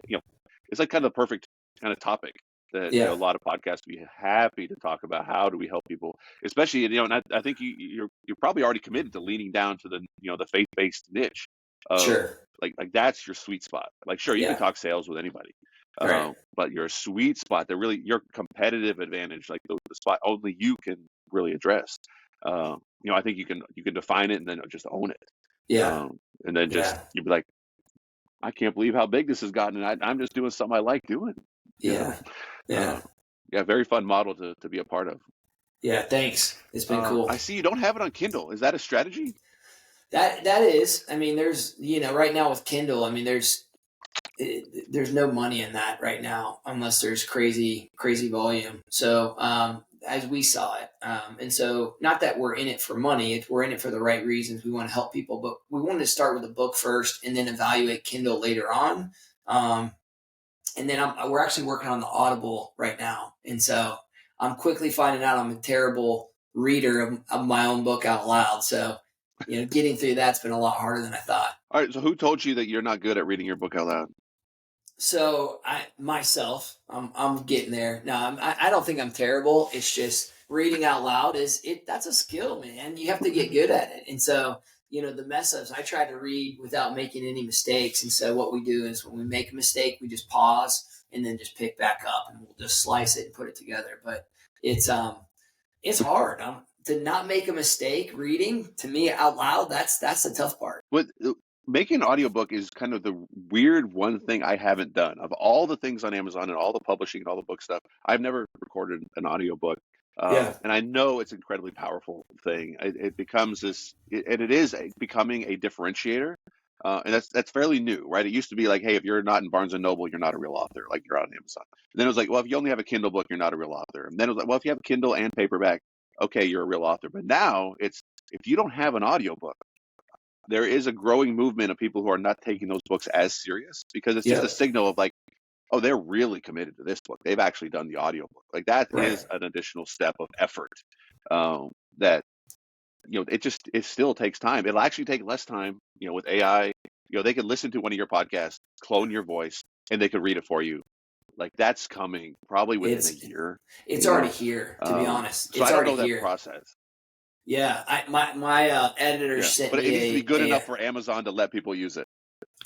it's like kind of the perfect kind of topic that a Yeah. lot of podcasts would be happy to talk about. How do we help people, especially, and I think you're probably already committed to leaning down to the the faith-based niche of Sure. like that's your sweet spot. Like sure, you can Yeah. talk sales with anybody, Right. but your sweet spot, that really your competitive advantage, like the spot only you can really address. I think you can define it and then just own it, Yeah. and then just Yeah. you'd be like, I can't believe how big this has gotten, and I'm just doing something I like doing. You know, Yeah. Yeah. uh, yeah, very fun model to be a part of. Yeah. Thanks. It's been cool. I see you don't have it on Kindle. Is that a strategy? That is, I mean, there's, right now with Kindle, I mean, there's no money in that right now unless there's crazy volume. So, as we saw it, and so not that we're in it for money, we're in it for the right reasons. We want to help people, but we wanted to start with a book first and then evaluate Kindle later on. And then we're actually working on the Audible right now. And so I'm quickly finding out I'm a terrible reader of my own book out loud. So, getting through that's been a lot harder than I thought. All right. So who told you that you're not good at reading your book out loud? So I'm getting there. No, I don't think I'm terrible. It's just reading out loud that's a skill, man. You have to get good at it. And so, the mess ups, I try to read without making any mistakes. And so what we do is when we make a mistake, we just pause and then just pick back up and we'll just slice it and put it together. But it's hard. To not make a mistake reading, to me, out loud, that's the tough part. What Making an audiobook is kind of the weird one thing I haven't done. Of all the things on Amazon and all the publishing and all the book stuff, I've never recorded an audiobook. Yeah. And I know it's an incredibly powerful thing. It becomes and it is becoming a differentiator. And that's fairly new, right? It used to be like, hey, if you're not in Barnes and Noble, you're not a real author, like you're on Amazon. And then it was like, well, if you only have a Kindle book, you're not a real author. And then it was like, well, if you have a Kindle and paperback, okay, you're a real author. But now it's, if you don't have an audiobook, there is a growing movement of people who are not taking those books as serious, because it's just Yeah. a signal of like, oh, they're really committed to this book. They've actually done the audiobook. Like that Right. is an additional step of effort, that, it still takes time. It'll actually take less time, with AI. They could listen to one of your podcasts, clone your voice, and they could read it for you. Like that's coming probably within a year. It's already here, to be honest. So It's I don't already know here. that process. Yeah, my editor Yeah. sent But it me needs to be good enough for Amazon to let people use it.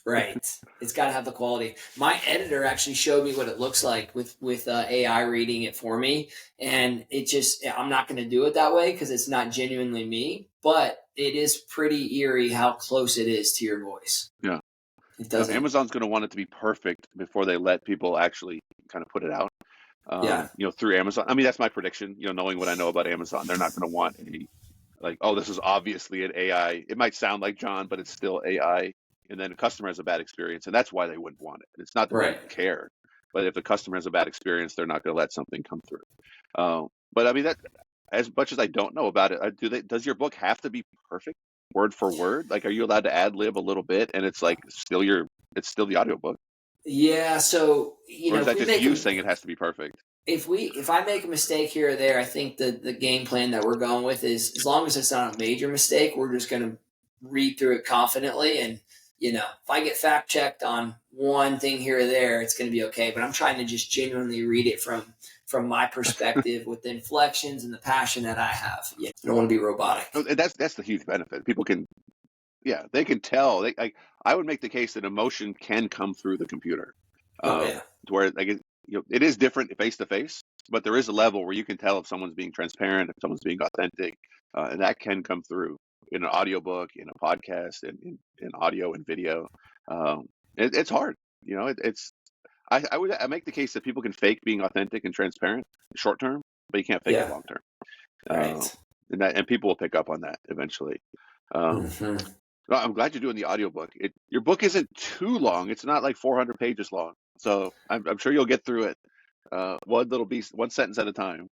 right. It's got to have the quality. My editor actually showed me what it looks like with AI reading it for me, and I'm not going to do it that way because it's not genuinely me. But it is pretty eerie how close it is to your voice. Yeah. It doesn't. Amazon's going to want it to be perfect before they let people actually kind of put it out. Through Amazon. I mean, that's my prediction. Knowing what I know about Amazon, they're not going to want like, oh, this is obviously an AI. It might sound like Jon, but it's still AI. And then the customer has a bad experience, and that's why they wouldn't want it. It's not that they don't care, but if the customer has a bad experience, they're not going to let something come through. But I mean, that, as much as I don't know about it, does your book have to be perfect word for word? Like, are you allowed to ad lib a little bit, and it's like it's still the audiobook? Yeah. So or is that just you saying it has to be perfect? if I make a mistake here or there, I think the game plan that we're going with is, as long as it's not a major mistake, we're just going to read through it confidently. And, if I get fact checked on one thing here or there, it's going to be okay. But I'm trying to just genuinely read it from my perspective with the inflections and the passion that I have. I don't want to be robotic. That's the huge benefit. People can, they can tell. I would make the case that emotion can come through the computer. To where it is different face to face, but there is a level where you can tell if someone's being transparent, if someone's being authentic, and that can come through in an audiobook, in a podcast, in audio and video. It's hard, I make the case that people can fake being authentic and transparent short term, but you can't fake it long term. Right. And people will pick up on that eventually. Well, I'm glad you're doing the audiobook. Your book isn't too long. It's not like 400 pages long. So I'm sure you'll get through it one sentence at a time.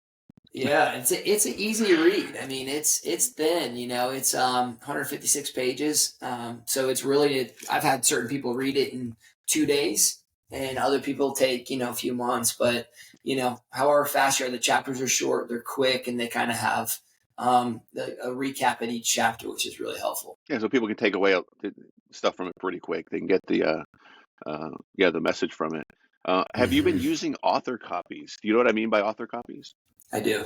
Yeah, it's an easy read. I mean, it's thin, it's 156 pages. So it's really, I've had certain people read it in 2 days, and other people take, a few months. But, however fast you are, the chapters are short, they're quick, and they kind of have a recap at each chapter, which is really helpful. Yeah, so people can take away stuff from it pretty quick. They can get the message from it. Have you been using author copies? Do you know what I mean by author copies? I do.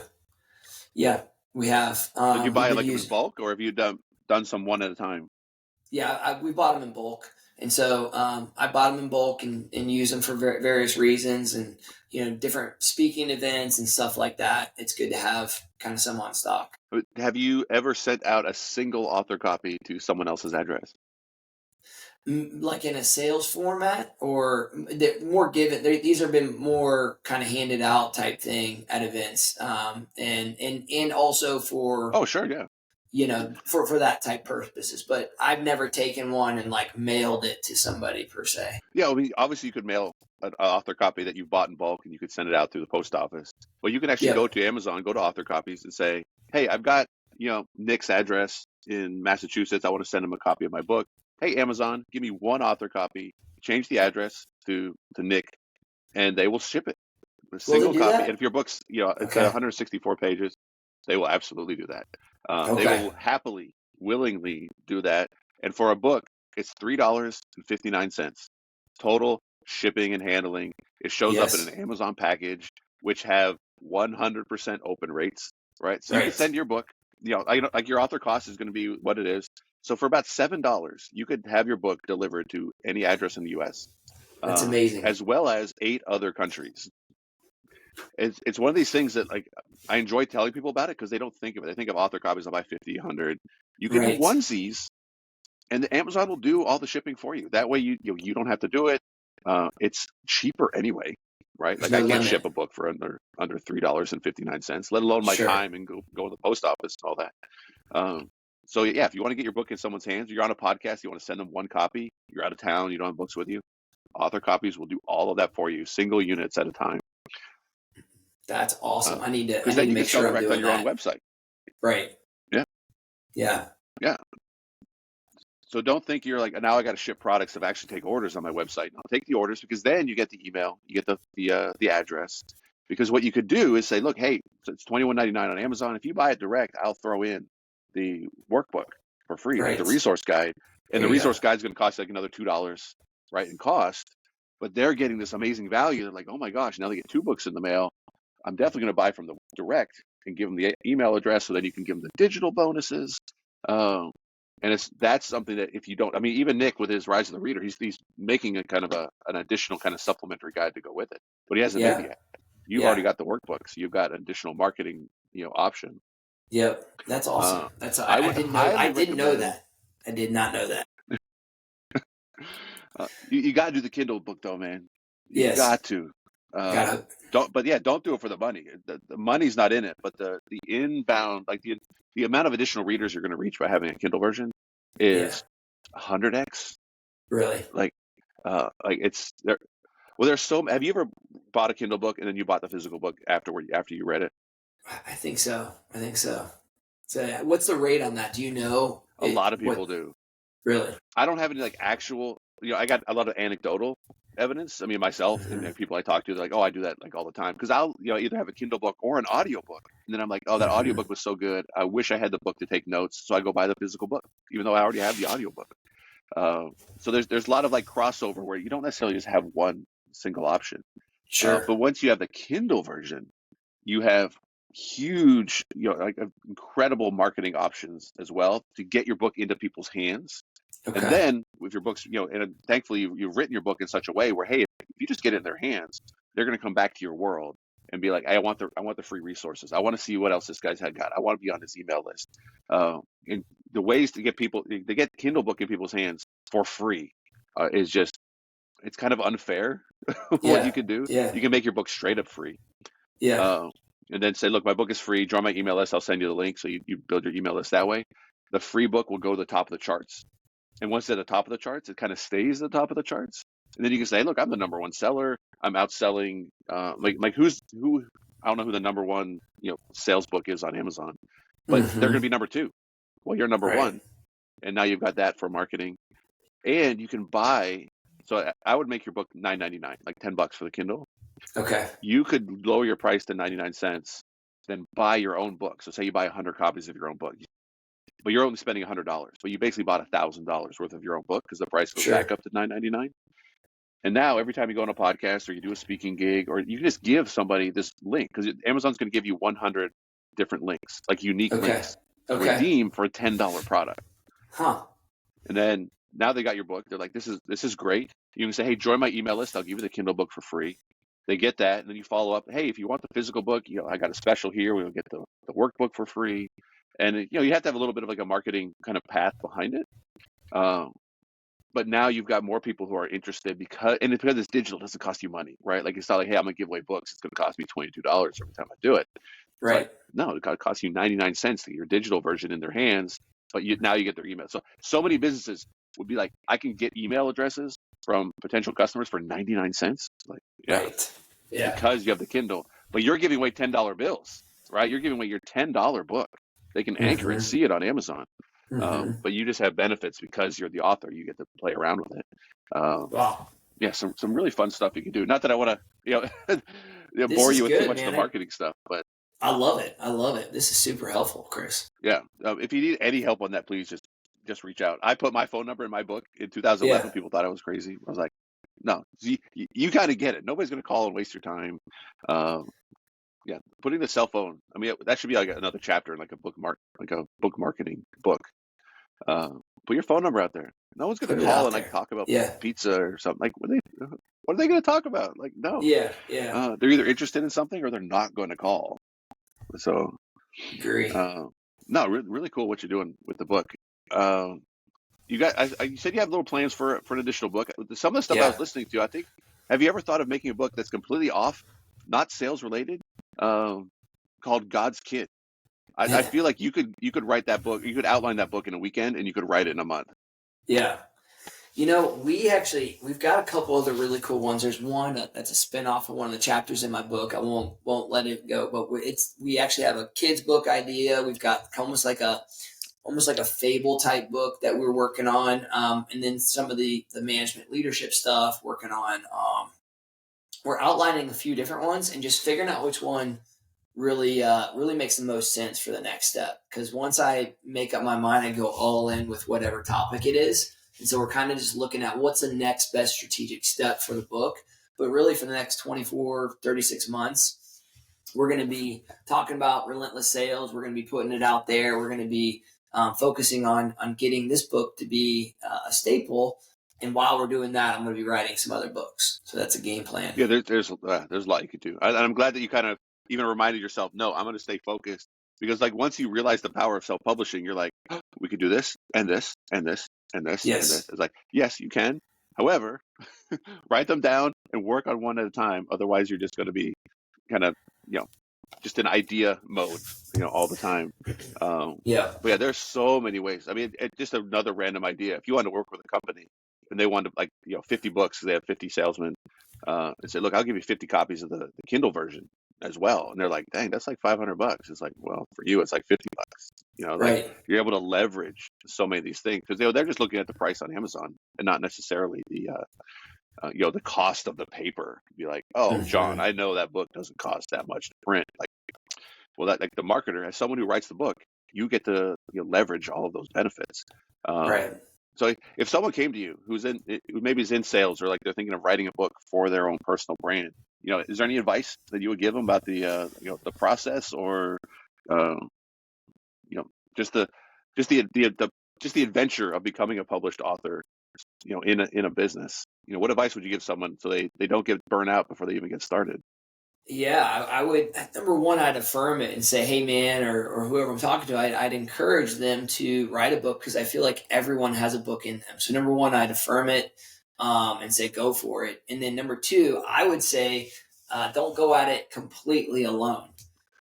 Yeah, we have. Did you buy it in bulk, or have you done some one at a time? Yeah, we bought them in bulk. And so I bought them in bulk and use them for various reasons, and, different speaking events and stuff like that. It's good to have kind of some on stock. Have you ever sent out a single author copy to someone else's address? Like in a sales format, or more given? These have been more kind of handed out type thing at events, and also for. Oh, sure, yeah. For that type purposes, but I've never taken one and mailed it to somebody per se. Yeah, I mean, obviously you could mail an author copy that you bought in bulk, and you could send it out through the post office. Well, you can actually go to Amazon, go to author copies, and say, hey, I've got Nick's address in Massachusetts. I want to send him a copy of my book. Hey, Amazon, give me one author copy. Change the address to Nick, and they will ship it. A single copy. And if your book's it's 164 pages, they will absolutely do that. They will happily, willingly do that. And for a book, it's $3.59 total shipping and handling. It shows up in an Amazon package, which have 100% open rates, right? So you can send your book, like your author cost is going to be what it is. So for about $7, you could have your book delivered to any address in the U.S. That's amazing. As well as 8 other countries. It's one of these things that I enjoy telling people about it, because they don't think of it. They think of author copies. I'll buy 50, 100. You can do onesies, and the Amazon will do all the shipping for you. That way you don't have to do it. It's cheaper anyway, right? I can't ship a book for under $3.59, let alone my time and go to the post office and all that. So yeah, if you want to get your book in someone's hands, you're on a podcast, you want to send them one copy, you're out of town, you don't have books with you, author copies will do all of that for you, single units at a time. That's awesome. I need to make sure I'm doing on your own website. Right. Yeah. Yeah. Yeah. So don't think you're now I got to ship products to actually take orders on my website. No, take the orders, because then you get the email, you get the address. Because what you could do is say, look, hey, it's $21.99 on Amazon. If you buy it direct, I'll throw in the workbook for free, the resource guide, and the resource guide is going to cost another $2, right, in cost. But they're getting this amazing value. They're like, oh my gosh, now they get 2 books in the mail. I'm definitely going to buy from the direct and give them the email address, so then you can give them the digital bonuses. And that's something that if you don't, even Nick with his Rise of the Reader, he's making a kind of an additional kind of supplementary guide to go with it, but he hasn't made it yet. You've already got the workbook, so you've got additional marketing, option. Yep, that's awesome. I didn't know that. I did not know that. You got to do the Kindle book though, man. You got to. Don't do it for the money. The money's not in it, but the inbound, the amount of additional readers you're going to reach by having a Kindle version is 100x. Really? It's there. Well, there's so. Have you ever bought a Kindle book and then you bought the physical book after you read it? I think so. So what's the rate on that? Do you know? A lot of people do. Really? I don't have any actual. I got a lot of anecdotal evidence. I mean, myself and people I talk to, they're like, oh, I do that like all the time. Because I'll, either have a Kindle book or an audio book. And then I'm like, oh, that audiobook was so good. I wish I had the book to take notes. So I go buy the physical book, even though I already have the audio book. So there's a lot of like crossover where you don't necessarily just have one single option. Sure. But once you have the Kindle version, you have huge, like incredible marketing options as well to get your book into people's hands. Okay. And then with your books, and thankfully you've written your book in such a way where, hey, if you just get it in their hands, they're going to come back to your world and be like, hey, I want the free resources. I want to see what else this guy's had got. I want to be on his email list. And the ways to get people to get Kindle book in people's hands for free is just, it's kind of unfair what you can do. Yeah. You can make your book straight up free. Yeah. And then say, look, my book is free. Join my email list. I'll send you the link. So you build your email list that way. The free book will go to the top of the charts. And once it's at the top of the charts, it kind of stays at the top of the charts. And then you can say, look, I'm the number one seller. I'm outselling, like who, I don't know who the number one, sales book is on Amazon, but they're going to be number two. Well, you're number one. And now you've got that for marketing. And you can buy, so I would make your book $9.99, like $10 for the Kindle. Okay. You could lower your price to 99 cents, then buy your own book. So say you buy 100 copies of your own book, but you're only spending $100. But you basically bought $1,000 worth of your own book because the price goes back up to $9.99. And now every time you go on a podcast or you do a speaking gig, or you can just give somebody this link, because Amazon's going to give you 100 different links, like unique links, to redeem for a $10 product. Huh. And then now they got your book. They're like, this is great. You can say, hey, join my email list. I'll give you the Kindle book for free. They get that, and then you follow up. Hey, if you want the physical book, I got a special here. We'll get the workbook for free. And you have to have a little bit of like a marketing kind of path behind it. But now you've got more people who are interested because it's digital, it doesn't cost you money, right? Like it's not like, hey, I'm gonna give away books. It's gonna cost me $22 every time I do it. Right. Like, no, it costs you 99 cents to get your digital version in their hands. But now you get their email. So many businesses would be like, I can get email addresses from potential customers for 99 cents. Like, yeah. Right. Yeah. Because you have the Kindle, but you're giving away $10 bills, right? You're giving away your $10 book. They can anchor and see it on Amazon. But you just have benefits because you're the author. You get to play around with it. Wow. Yeah, some really fun stuff you can do. Not that I want to, bore you with too much of the marketing stuff, but I love it. This is super helpful, Chris. Yeah. If you need any help on that, please just reach out. I put my phone number in my book in 2011. Yeah. People thought I was crazy. I was like, no, you got to get it. Nobody's going to call and waste your time. Yeah, putting the cell phone. I mean, that should be like another chapter in like a book marketing book. Put your phone number out there. No one's going to call and like talk about pizza or something. Like, what are they going to talk about? Like, no. Yeah. They're either interested in something or they're not going to call. So, agree. No, really cool what you're doing with the book. You said you have little plans for an additional book. Some of the stuff I was listening to, I think, have you ever thought of making a book that's completely off, not sales related, called God's Kid? I feel like you could write that book. You could outline that book in a weekend, and you could write it in a month. Yeah. We've got a couple other really cool ones. There's one that's a spinoff of one of the chapters in my book. I won't let it go, but we actually have a kid's book idea. We've got almost like a fable type book that we're working on. And then some of the management leadership stuff working on. We're outlining a few different ones and just figuring out which one really makes the most sense for the next step. Because once I make up my mind, I go all in with whatever topic it is. And so we're kind of just looking at what's the next best strategic step for the book. But really for the next 24, 36 months, we're going to be talking about relentless sales. We're going to be putting it out there. We're going to be focusing on getting this book to be a staple. And while we're doing that, I'm going to be writing some other books. So that's a game plan. Yeah, there's a lot you could do. I'm glad that you kind of even reminded yourself, no, I'm going to stay focused. Because like once you realize the power of self-publishing, you're like, oh, we could do this and this and this and this. Yes. And this. It's like, yes, you can. However, write them down and work on one at a time. Otherwise, you're just going to be kind of, just in idea mode, all the time. But yeah, there's so many ways. I mean, just another random idea. If you want to work with a company and they want to 50 books, they have 50 salesmen, and say, look, I'll give you 50 copies of the Kindle version as well. And they're like, dang, that's like $500. It's like, well, for you, it's like $50. Right. Like you're able to leverage so many of these things because they're just looking at the price on Amazon and not necessarily the cost of the paper. Be like, oh, John, Mm-hmm. I know that book doesn't cost that much to print. Like, well, that like the marketer, as someone who writes the book, you get to leverage all of those benefits. Right. So if someone came to you who maybe is in sales or like they're thinking of writing a book for their own personal brand, is there any advice that you would give them about the process or uh, you know just the just the adventure of becoming a published author, in a business? What advice would you give someone so they don't get burnt out before they even get started? Yeah, I would. Number one, I'd affirm it and say, "Hey, man," or whoever I'm talking to, I'd encourage them to write a book because I feel like everyone has a book in them. So, number one, I'd affirm it and say, "Go for it." And then number two, I would say, don't go at it completely alone.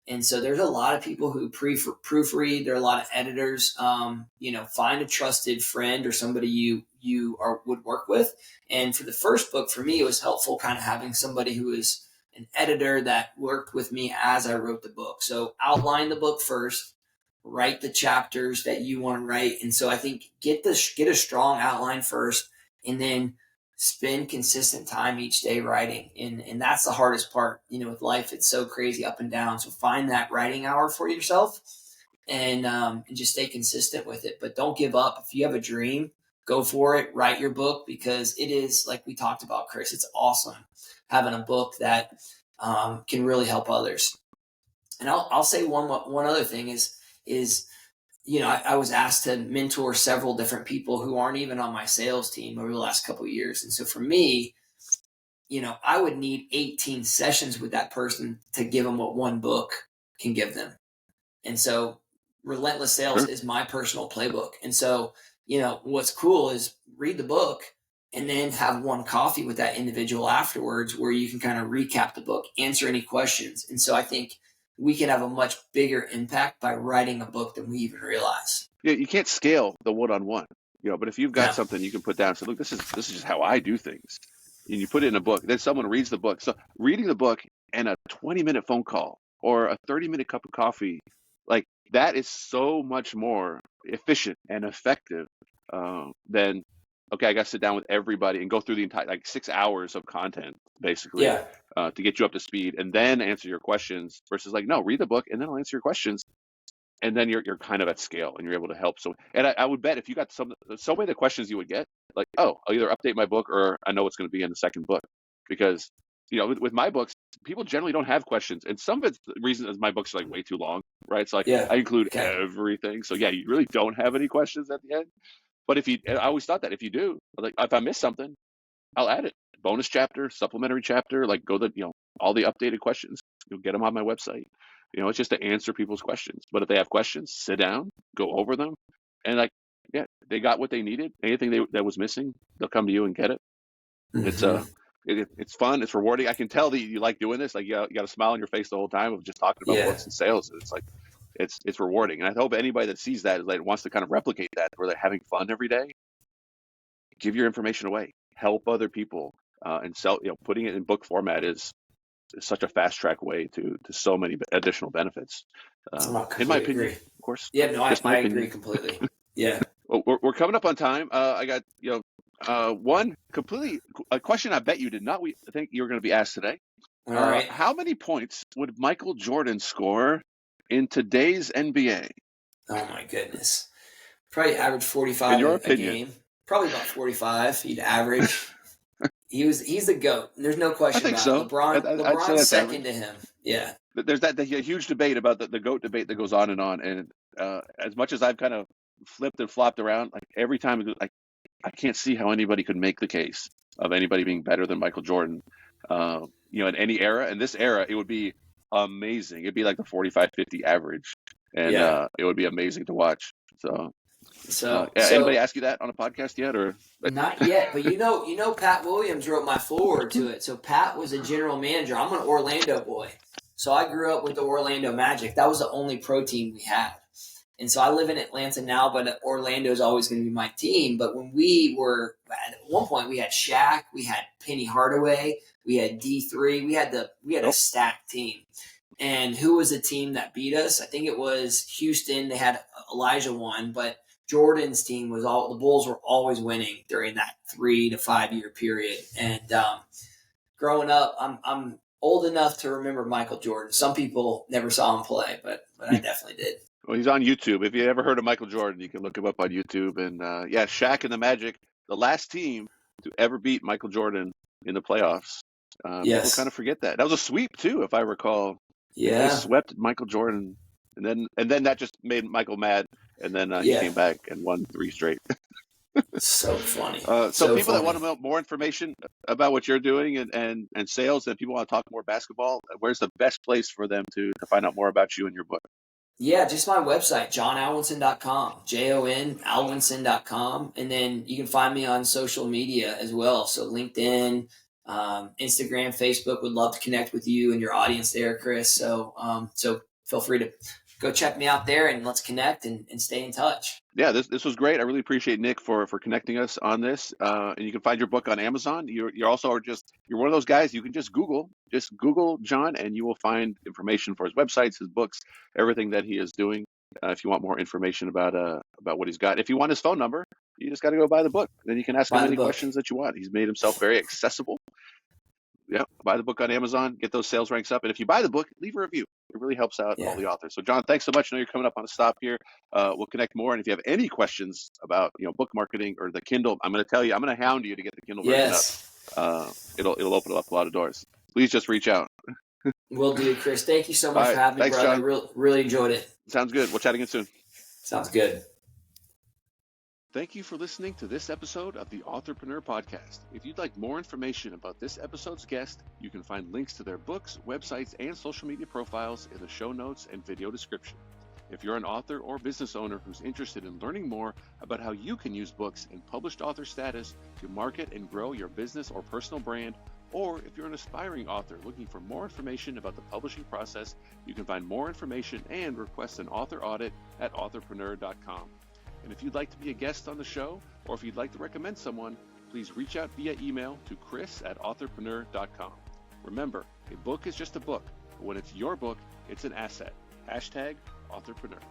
And so there's a lot of people who proofread. There are a lot of editors. Find a trusted friend or somebody would work with. And for the first book, for me, it was helpful kind of having somebody who is an editor that worked with me as I wrote the book. So outline the book first, write the chapters that you want to write. And so I think get a strong outline first, and then spend consistent time each day writing. And that's the hardest part. With life, it's so crazy up and down. So find that writing hour for yourself and just stay consistent with it. But don't give up. If you have a dream, go for it. Write your book because it is, like we talked about, Chris, it's awesome having a book that can really help others. And I'll say one other thing is I was asked to mentor several different people who aren't even on my sales team over the last couple of years. And so for me, I would need 18 sessions with that person to give them what one book can give them. And so Relentless Sales Sure. is my personal playbook. And so, what's cool is read the book and then have one coffee with that individual afterwards where you can kind of recap the book, answer any questions. And so I think we can have a much bigger impact by writing a book than we even realize. Yeah, you can't scale the one-on-one, but if you've got No. something you can put down, so look, this is just how I do things, and you put it in a book, then someone reads the book. So reading the book and a 20-minute phone call or a 30-minute cup of coffee, like that is so much more efficient and effective than, okay, I got to sit down with everybody and go through the entire, like 6 hours of content, basically, Yeah. to get you up to speed and then answer your questions versus like, no, read the book and then I'll answer your questions. And then you're kind of at scale and you're able to help. So, and I would bet if you got so many of the questions you would get, like, oh, I'll either update my book or I know what's going to be in the second book. Because, with my books, people generally don't have questions. And some of it's the reason is my books are like way too long, right? So Yeah. I include Okay. everything. So yeah, you really don't have any questions at the end. But I always thought that if you do, like if I miss something, I'll add it. Bonus chapter, supplementary chapter, like all the updated questions. You'll get them on my website. It's just to answer people's questions. But if they have questions, sit down, go over them, and like, yeah, they got what they needed. Anything that was missing, they'll come to you and get it. It's Mm-hmm. it's fun. It's rewarding. I can tell that you like doing this. Like you got a smile on your face the whole time of just talking about Yeah. books and sales. It's like it's rewarding. And I hope anybody that sees that is like wants to kind of replicate that, where they're having fun every day. Give your information away. Help other people and sell. Putting it in book format is such a fast track way to so many additional benefits. I In my completely opinion, agree. of course, Yeah, no, just my I agree opinion. completely. Yeah. Well, we're coming up on time. I got one completely a question I bet you did not think you were going to be asked today. All right. How many points would Michael Jordan score in today's NBA? Oh my goodness. Probably average In 45 your a opinion, game. Probably about 45 he'd average. He's the GOAT. There's no I question think about it. so. I'd say LeBron's that's second average. to him. Yeah. There's that huge debate about the GOAT debate that goes on. And as much as I've kind of flipped and flopped around, like every time, like I can't see how anybody could make the case of anybody being better than Michael Jordan, in any era. In this era, it would be amazing. It'd be like the 45-50 average, and Yeah. it would be amazing to watch. So, So yeah. Anybody ask you that on a podcast yet, or? not yet, but Pat Williams wrote my foreword to it. So Pat was a general manager. I'm an Orlando boy. So I grew up with the Orlando Magic. That was the only pro team we had. And so I live in Atlanta now, but Orlando is always going to be my team. But when we were at one point, we had Shaq, we had Penny Hardaway, we had D3, we had a stacked team. And who was the team that beat us? I think it was Houston. They had Elijah won, but Jordan's team was the Bulls were always winning during that 3 to 5 year period. And growing up, I'm old enough to remember Michael Jordan. Some people never saw him play, but I definitely did. Well, he's on YouTube. If you ever heard of Michael Jordan, you can look him up on YouTube. And Shaq and the Magic, the last team to ever beat Michael Jordan in the playoffs. People kind of forget that. That was a sweep too, if I recall. Yeah, they swept Michael Jordan, and then that just made Michael mad, and then he came back and won 3 straight. So funny. So people that want to know more information about what you're doing and sales, and people want to talk more basketball, where's the best place for them to find out more about you and your book? Yeah, just my website, jonalwinson.com, Jon Alwinson.com. And then you can find me on social media as well. So LinkedIn, Instagram, Facebook, would love to connect with you and your audience there, Chris. So feel free to go check me out there, and let's connect and stay in touch. Yeah, this was great. I really appreciate Nick for connecting us on this. And you can find your book on Amazon. You're also you're one of those guys, you can just Google Jon, and you will find information for his websites, his books, everything that he is doing. If you want more information about what he's got. If you want his phone number, you just got to go buy the book. Then you can ask him any questions that you want. He's made himself very accessible. Yeah, buy the book on Amazon, get those sales ranks up. And if you buy the book, leave a review. It really helps out all the authors. So Jon, thanks so much. I know you're coming up on a stop here. We'll connect more. And if you have any questions about, book marketing or the Kindle, I'm going to tell you, I'm going to hound you to get the Kindle version up. It'll open up a lot of doors. Please just reach out. Will do, Chris. Thank you so much for having me, brother. Jon. Really enjoyed it. Sounds good. We'll chat again soon. Sounds good. Thank you for listening to this episode of the Authorpreneur Podcast. If you'd like more information about this episode's guest, you can find links to their books, websites, and social media profiles in the show notes and video description. If you're an author or business owner who's interested in learning more about how you can use books and published author status to market and grow your business or personal brand, or if you're an aspiring author looking for more information about the publishing process, you can find more information and request an author audit at authorpreneur.com. And if you'd like to be a guest on the show, or if you'd like to recommend someone, please reach out via email to chris@authorpreneur.com. Remember, a book is just a book, but when it's your book, it's an asset. #Authorpreneur.